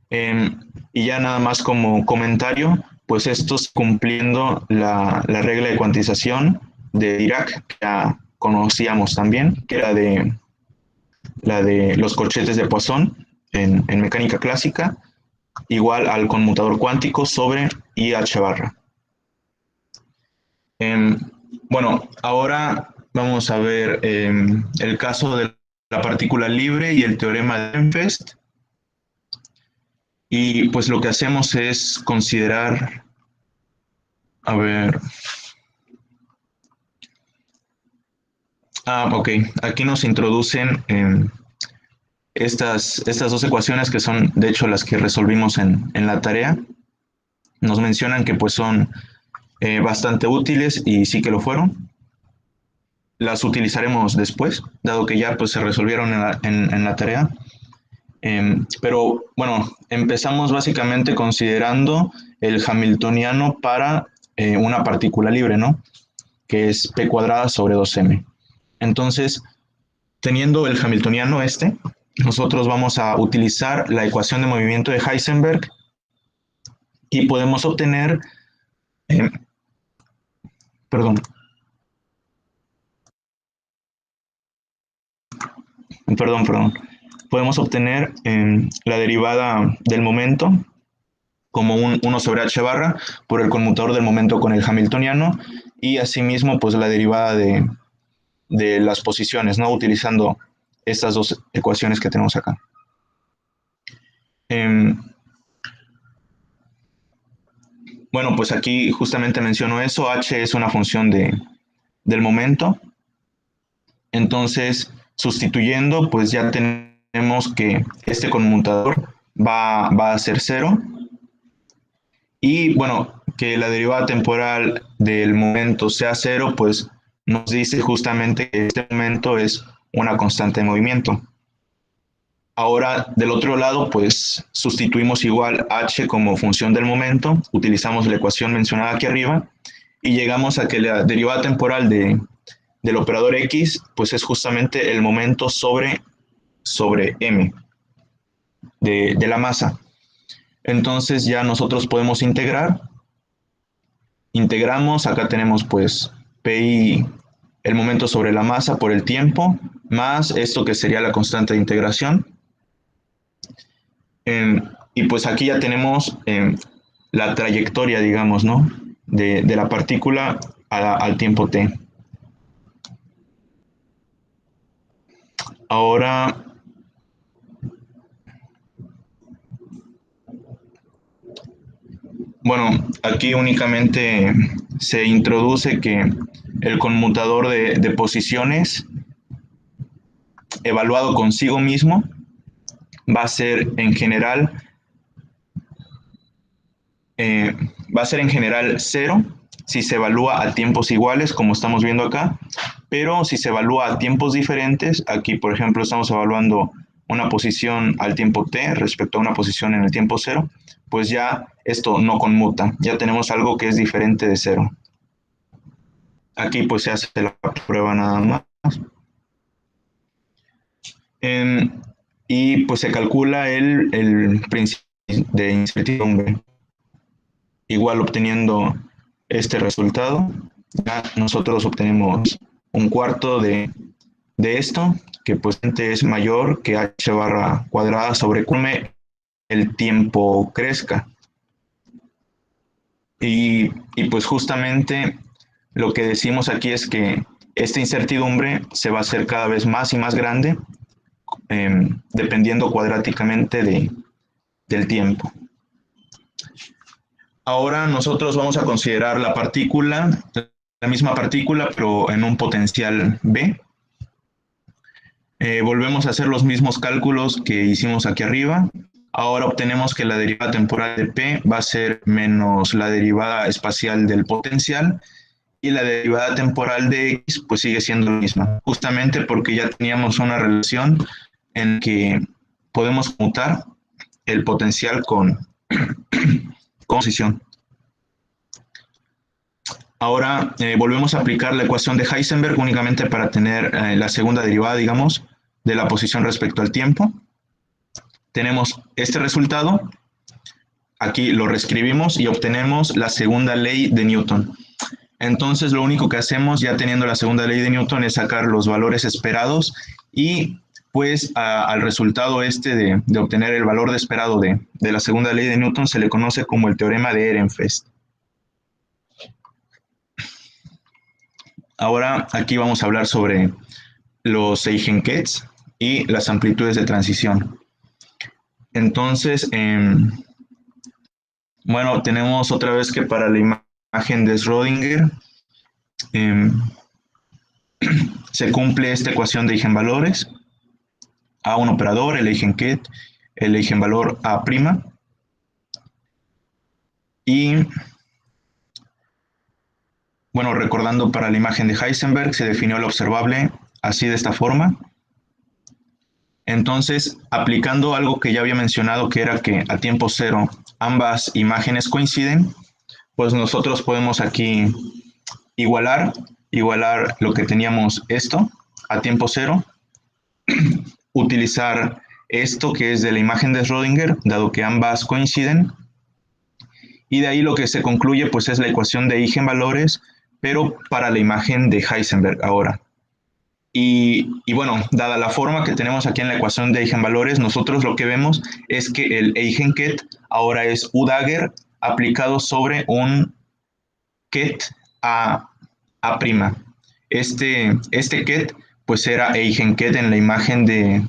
Speaker 2: Y ya nada más como comentario, pues esto es cumpliendo la regla de cuantización de Dirac, que ya conocíamos también, que era la de los corchetes de Poisson en mecánica clásica, igual al conmutador cuántico sobre IH barra. Bueno, ahora vamos a ver el caso de la partícula libre y el teorema de Ehrenfest. Y pues lo que hacemos es considerar, a ver, ok, aquí nos introducen estas dos ecuaciones que son de hecho las que resolvimos en la tarea. Nos mencionan que pues son bastante útiles y sí que lo fueron. Las utilizaremos después, dado que ya pues se resolvieron en la tarea. Pero bueno, empezamos básicamente considerando el hamiltoniano para una partícula libre, ¿no? Que es p cuadrada sobre 2m. Entonces, teniendo el hamiltoniano nosotros vamos a utilizar la ecuación de movimiento de Heisenberg y podemos obtener, perdón, podemos obtener la derivada del momento como un 1 sobre h barra por el conmutador del momento con el hamiltoniano y asimismo pues la derivada de las posiciones, ¿no? Utilizando estas dos ecuaciones que tenemos acá. Bueno, pues aquí justamente menciono eso, h es una función del momento. Entonces, sustituyendo, pues ya tenemos que este conmutador va a ser 0. Y bueno, que la derivada temporal del momento sea 0, pues nos dice justamente que este momento es una constante de movimiento. Ahora, del otro lado, pues sustituimos igual h como función del momento, utilizamos la ecuación mencionada aquí arriba y llegamos a que la derivada temporal del operador x, pues es justamente el momento sobre m de la masa. Entonces ya nosotros podemos integramos, acá tenemos pues pi, el momento sobre la masa por el tiempo, más esto que sería la constante de integración. Y pues aquí ya tenemos la trayectoria, digamos, ¿no? De la partícula al tiempo t. Ahora, bueno, aquí únicamente se introduce que el conmutador de posiciones evaluado consigo mismo va a ser en general 0 si se evalúa a tiempos iguales, como estamos viendo acá, pero si se evalúa a tiempos diferentes, aquí por ejemplo estamos evaluando una posición al tiempo t respecto a una posición en el tiempo 0, pues ya esto no conmuta, ya tenemos algo que es diferente de 0. Aquí pues se hace la prueba nada más. Y pues se calcula el principio de incertidumbre. Igual obteniendo este resultado, ya nosotros obtenemos un cuarto de esto, que pues es mayor que h barra cuadrada sobre conforme el tiempo crezca. Y pues justamente lo que decimos aquí es que esta incertidumbre se va a hacer cada vez más y más grande, dependiendo cuadráticamente del tiempo. Ahora nosotros vamos a considerar la partícula, la misma partícula, pero en un potencial B. Volvemos a hacer los mismos cálculos que hicimos aquí arriba. Ahora obtenemos que la derivada temporal de P va a ser menos la derivada espacial del potencial y la derivada temporal de X pues sigue siendo la misma, justamente porque ya teníamos una relación en que podemos conmutar el potencial con posición. Ahora volvemos a aplicar la ecuación de Heisenberg únicamente para tener la segunda derivada, digamos, de la posición respecto al tiempo. Tenemos este resultado, aquí lo reescribimos y obtenemos la segunda ley de Newton. Entonces lo único que hacemos ya teniendo la segunda ley de Newton es sacar los valores esperados y pues al resultado de obtener el valor esperado de la segunda ley de Newton se le conoce como el teorema de Ehrenfest. Ahora aquí vamos a hablar sobre los Eigenkets y las amplitudes de transición. Entonces, bueno, tenemos otra vez que para la imagen de Schrödinger se cumple esta ecuación de eigenvalores. A un operador, el Eigenket, el eigenvalor A'. Y, bueno, recordando para la imagen de Heisenberg, se definió el observable así de esta forma. Entonces, aplicando algo que ya había mencionado, que era que a tiempo cero ambas imágenes coinciden, pues nosotros podemos aquí igualar, igualar lo que teníamos esto a tiempo cero, utilizar esto que es de la imagen de Schrödinger, dado que ambas coinciden, y de ahí lo que se concluye pues es la ecuación de eigenvalores, pero para la imagen de Heisenberg ahora. Y bueno, dada la forma que tenemos aquí en la ecuación de eigenvalores, nosotros lo que vemos es que el eigenket ahora es U Dagger aplicado sobre un ket a prima. Este ket pues era eigenket en la imagen de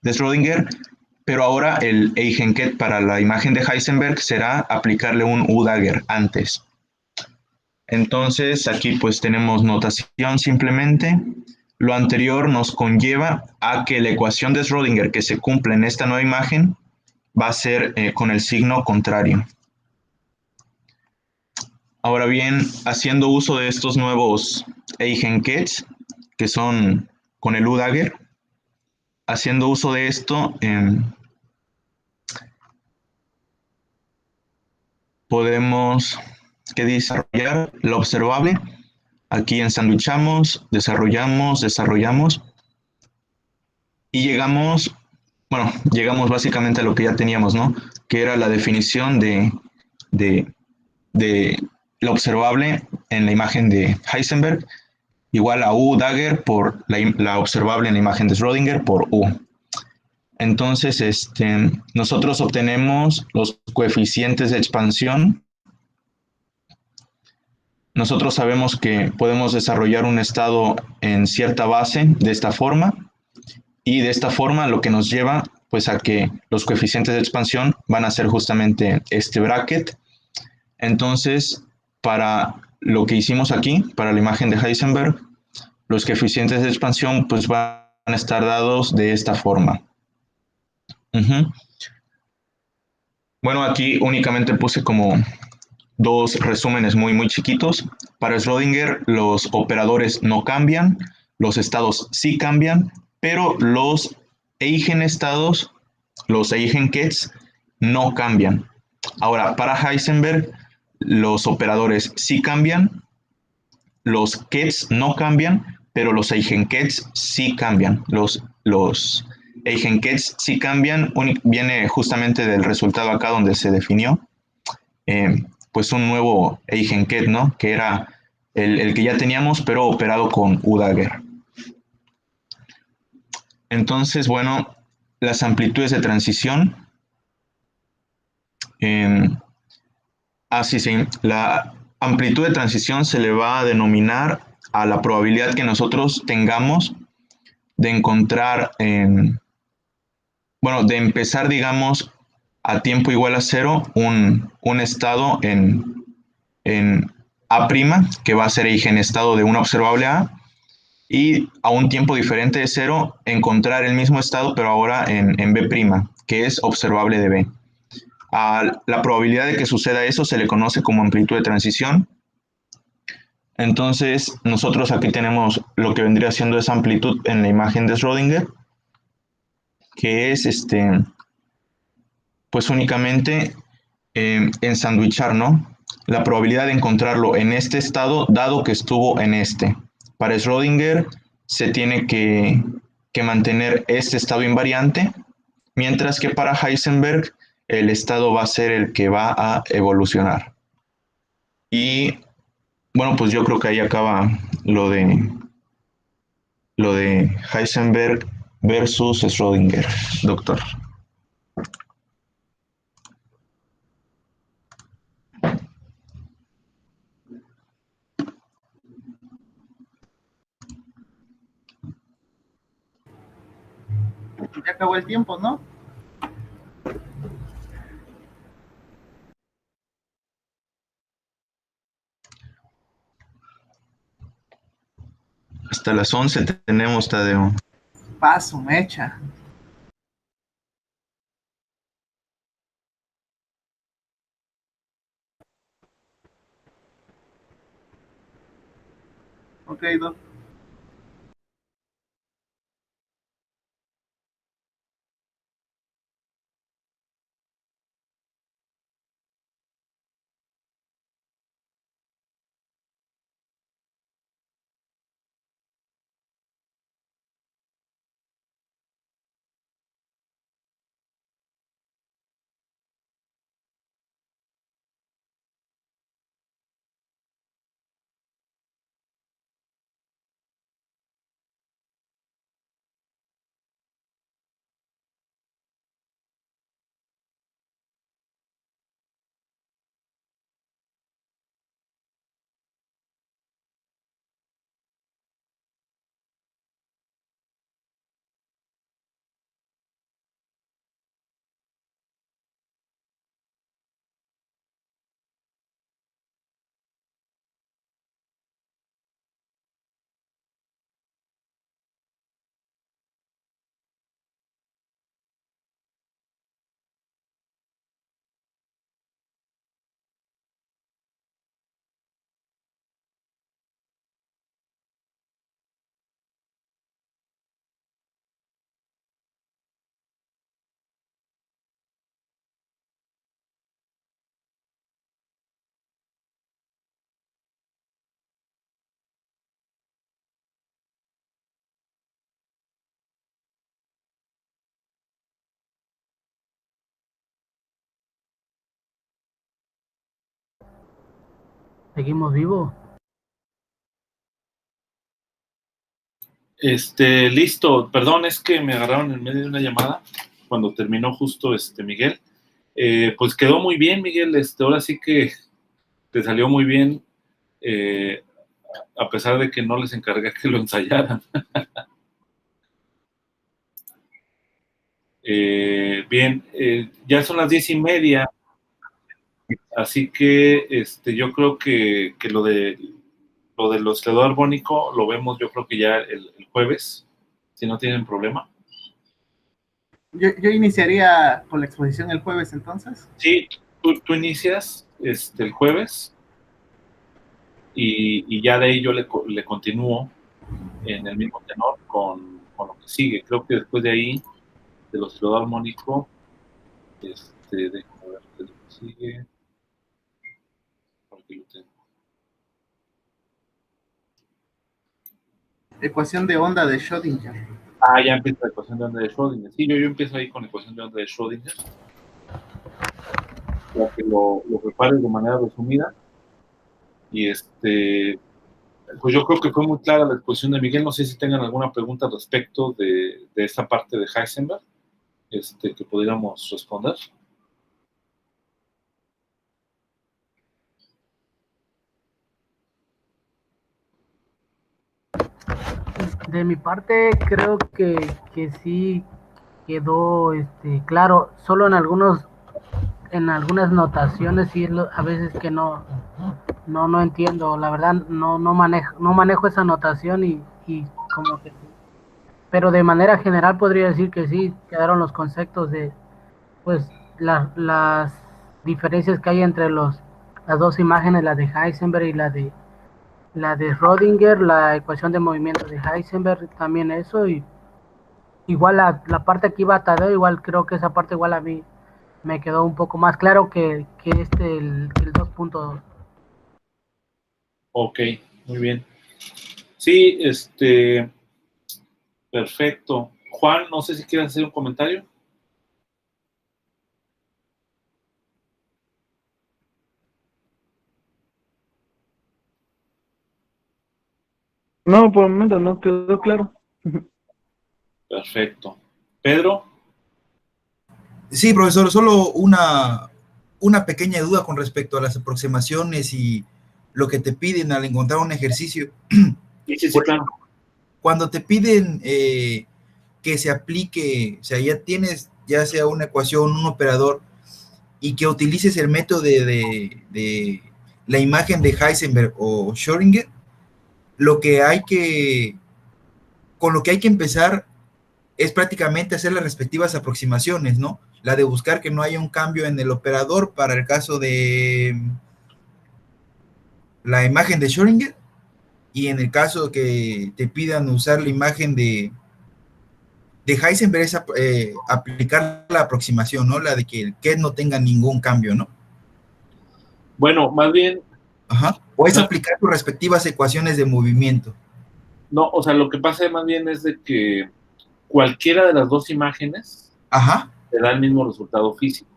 Speaker 2: Schrödinger, pero ahora el eigenket para la imagen de Heisenberg será aplicarle un U Dagger antes. Entonces aquí pues tenemos notación simplemente. Lo anterior nos conlleva a que la ecuación de Schrödinger que se cumple en esta nueva imagen va a ser con el signo contrario. Ahora bien, haciendo uso de estos nuevos eigenkets, que son con el U-Dagger, haciendo uso de esto, podemos desarrollar lo observable. Aquí ensanduchamos, desarrollamos y llegamos básicamente a lo que ya teníamos, ¿no? Que era la definición de, de lo observable en la imagen de Heisenberg igual a U Dagger por la observable en la imagen de Schrödinger por U. Entonces, nosotros obtenemos los coeficientes de expansión. Nosotros sabemos que podemos desarrollar un estado en cierta base de esta forma y de esta forma lo que nos lleva pues a que los coeficientes de expansión van a ser justamente este bracket. Entonces, para lo que hicimos aquí, para la imagen de Heisenberg, los coeficientes de expansión pues van a estar dados de esta forma. Bueno, aquí únicamente puse como dos resúmenes muy chiquitos. Para Schrödinger los operadores no cambian, los estados sí cambian, pero los eigenestados, los eigenkets, no cambian. Ahora, para Heisenberg los operadores sí cambian, los kets no cambian, pero los eigenkets sí cambian. Los eigenkets sí cambian, viene justamente del resultado acá donde se definió, pues un nuevo eigenket, ¿no? Que era el que ya teníamos, pero operado con U-Dagger. Entonces, bueno, las amplitudes de transición. Sí. La amplitud de transición se le va a denominar a la probabilidad que nosotros tengamos de encontrar, de empezar, digamos, a tiempo igual a cero, un estado en A', que va a ser eigenestado de una observable A, y a un tiempo diferente de cero, encontrar el mismo estado, pero ahora en B', que es observable de B. A la probabilidad de que suceda eso se le conoce como amplitud de transición. Entonces, nosotros aquí tenemos lo que vendría siendo esa amplitud en la imagen de Schrödinger, que es pues únicamente ensandwichar, ¿no? La probabilidad de encontrarlo en este estado, dado que estuvo en este. Para Schrödinger se tiene que mantener este estado invariante, mientras que para Heisenberg el estado va a ser el que va a evolucionar. Y bueno, pues yo creo que ahí acaba lo de Heisenberg versus Schrödinger, doctor.
Speaker 3: Ya acabó el tiempo, ¿no?
Speaker 2: Hasta las 11 tenemos, Tadeo.
Speaker 3: Paso, mecha. Ok, doctor.
Speaker 4: Seguimos vivos.
Speaker 1: Listo. Perdón, es que me agarraron en medio de una llamada cuando terminó justo Miguel. Pues quedó muy bien, Miguel. Ahora sí que te salió muy bien, a pesar de que no les encargué que lo ensayaran. Bien, ya son las 10:30, así que yo creo que lo del oscilador armónico lo vemos, yo creo que ya el jueves, si no tienen problema.
Speaker 3: Yo iniciaría con la exposición el jueves, entonces.
Speaker 1: Sí, tú inicias el jueves y ya de ahí yo le continúo en el mismo tenor con lo que sigue. Creo que después de ahí, del oscilador armónico, déjame ver qué es lo que sigue. Porque lo tengo.
Speaker 3: Ecuación de onda de Schrödinger.
Speaker 1: Ya empieza la ecuación de onda de Schrödinger. Sí, yo empiezo ahí con la ecuación de onda de Schrödinger, para que lo prepares de manera resumida. Y pues yo creo que fue muy clara la exposición de Miguel. No sé si tengan alguna pregunta respecto de esta parte de Heisenberg, que pudiéramos responder.
Speaker 4: De mi parte, creo que sí quedó claro, solo en algunas notaciones sí a veces que no entiendo, la verdad no manejo esa notación y como que pero de manera general podría decir que sí quedaron los conceptos de pues las diferencias que hay entre las dos imágenes, la de Heisenberg y la de Schrödinger, la ecuación de movimiento de Heisenberg, también eso, y igual la parte que iba a Tadeo, igual creo que esa parte igual a mí me quedó un poco más claro que el 2.2.
Speaker 1: Ok, muy bien. Sí, perfecto. Juan, no sé si quieres hacer un comentario.
Speaker 5: No, por el momento no quedó claro.
Speaker 1: Perfecto. Pedro.
Speaker 6: Sí, profesor, solo una pequeña duda con respecto a las aproximaciones y lo que te piden al encontrar un ejercicio.
Speaker 1: Sí, claro.
Speaker 6: Cuando te piden que se aplique, o sea, ya tienes ya sea una ecuación, un operador, y que utilices el método de la imagen de Heisenberg o Schrödinger, con lo que hay que empezar es prácticamente hacer las respectivas aproximaciones, ¿no? La de buscar que no haya un cambio en el operador para el caso de la imagen de Schrödinger, y en el caso que te pidan usar la imagen de Heisenberg es aplicar la aproximación, ¿no? La de que el Ket no tenga ningún cambio, ¿no?
Speaker 1: Bueno, más bien...
Speaker 6: Ajá. O es aplicar sus respectivas ecuaciones de movimiento.
Speaker 1: No, o sea, lo que pasa más bien es de que cualquiera de las dos imágenes te da el mismo resultado físico.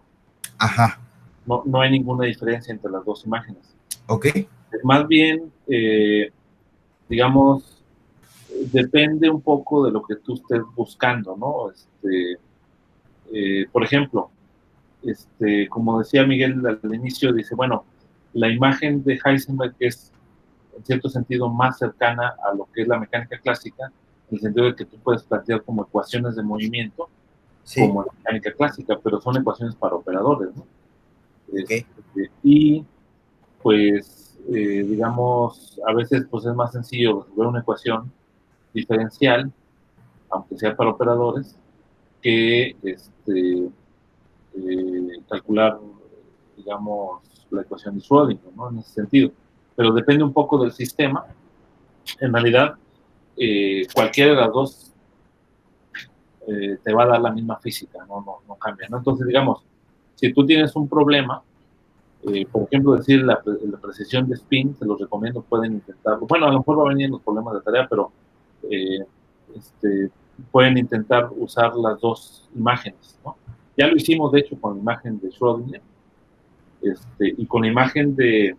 Speaker 6: Ajá.
Speaker 1: No hay ninguna diferencia entre las dos imágenes.
Speaker 6: Ok.
Speaker 1: Más bien, digamos, depende un poco de lo que tú estés buscando, ¿no? Por ejemplo, como decía Miguel al inicio, dice, bueno, la imagen de Heisenberg es en cierto sentido más cercana a lo que es la mecánica clásica, en el sentido de que tú puedes plantear como ecuaciones de movimiento, sí, como la mecánica clásica, pero son ecuaciones para operadores, ¿no?
Speaker 6: Okay.
Speaker 1: Y pues, digamos, a veces pues es más sencillo resolver una ecuación diferencial, aunque sea para operadores, que calcular, digamos, la ecuación de Schrödinger, ¿no? En ese sentido. Pero depende un poco del sistema. En realidad, cualquiera de las dos te va a dar la misma física, no cambia, ¿no? Entonces, digamos, si tú tienes un problema, por ejemplo, decir la precesión de spin, se los recomiendo, pueden intentarlo. Bueno, a lo mejor va a venir los problemas de tarea, pero pueden intentar usar las dos imágenes, ¿no? Ya lo hicimos, de hecho, con la imagen de Schrödinger, y con la imagen de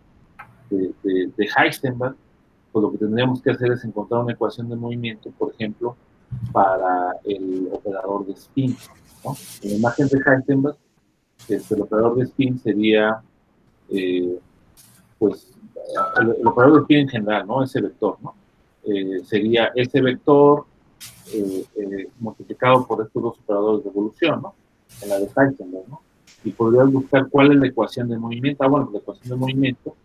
Speaker 1: de Heisenberg, pues lo que tendríamos que hacer es encontrar una ecuación de movimiento, por ejemplo, para el operador de spin, ¿no? En la imagen de Heisenberg, el operador de spin sería, pues, el operador de spin en general, ¿no? Ese vector, ¿no? Sería ese vector multiplicado por estos dos operadores de evolución, ¿no? En la de Heisenberg, ¿no? Y podrías buscar cuál es la ecuación de movimiento. Bueno, la ecuación de movimiento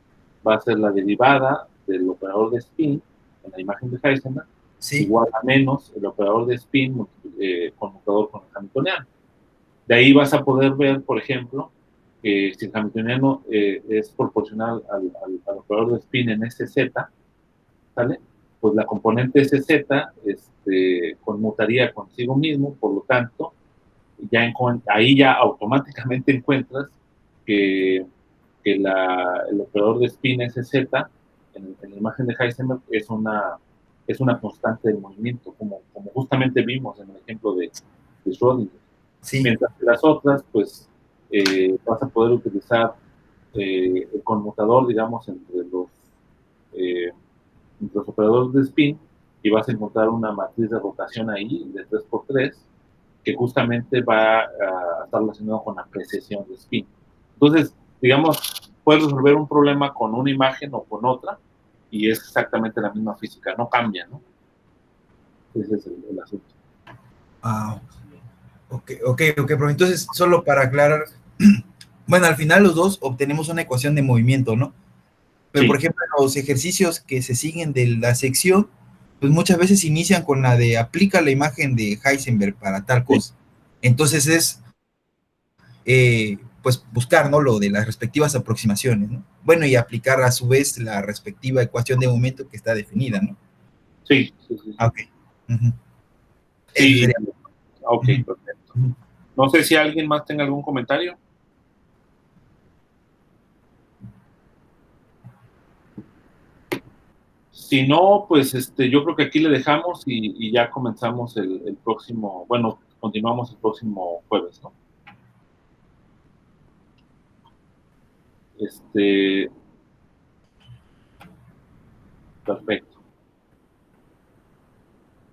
Speaker 1: va a ser la derivada del operador de spin en la imagen de Heisenberg,
Speaker 6: Sí.
Speaker 1: igual a menos el operador de spin conmutador con el hamiltoniano. De ahí vas a poder ver, por ejemplo, que si el hamiltoniano es proporcional al operador de spin en SZ, ¿sale? Pues la componente SZ conmutaría consigo mismo, por lo tanto, ahí ya automáticamente encuentras que el operador de spin SZ en la imagen de Heisenberg es una constante del movimiento, como justamente vimos en el ejemplo de Schrödinger.
Speaker 6: Sí.
Speaker 1: Mientras que las otras, pues vas a poder utilizar el conmutador, digamos, entre los operadores de spin, y vas a encontrar una matriz de rotación ahí de 3×3 que justamente va a estar relacionado con la precesión de spin. Entonces, digamos, puedes resolver un problema con una imagen o con otra y es exactamente la misma física, no cambia, ¿no? Ese es el asunto.
Speaker 6: Ah, ok, pero entonces, solo para aclarar, bueno, al final los dos obtenemos una ecuación de movimiento, ¿no? Pero,
Speaker 1: Sí.
Speaker 6: por ejemplo, los ejercicios que se siguen de la sección, pues muchas veces inician con la de aplica la imagen de Heisenberg para tal cosa. Entonces es, pues, buscar, ¿no? Lo de las respectivas aproximaciones, ¿no? Bueno, y aplicar a su vez la respectiva ecuación de momento que está definida, ¿no?
Speaker 1: Sí.
Speaker 6: Ok. Uh-huh.
Speaker 1: Sí,
Speaker 6: Eso sería.
Speaker 1: ok,
Speaker 6: Uh-huh.
Speaker 1: perfecto. No sé si alguien más tenga algún comentario. Si no, pues yo creo que aquí le dejamos y ya comenzamos el próximo, bueno, continuamos el próximo jueves, ¿no? Perfecto.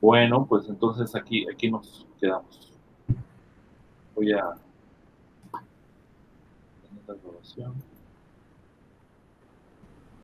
Speaker 1: Bueno, pues entonces aquí nos quedamos. Voy a tener la grabación.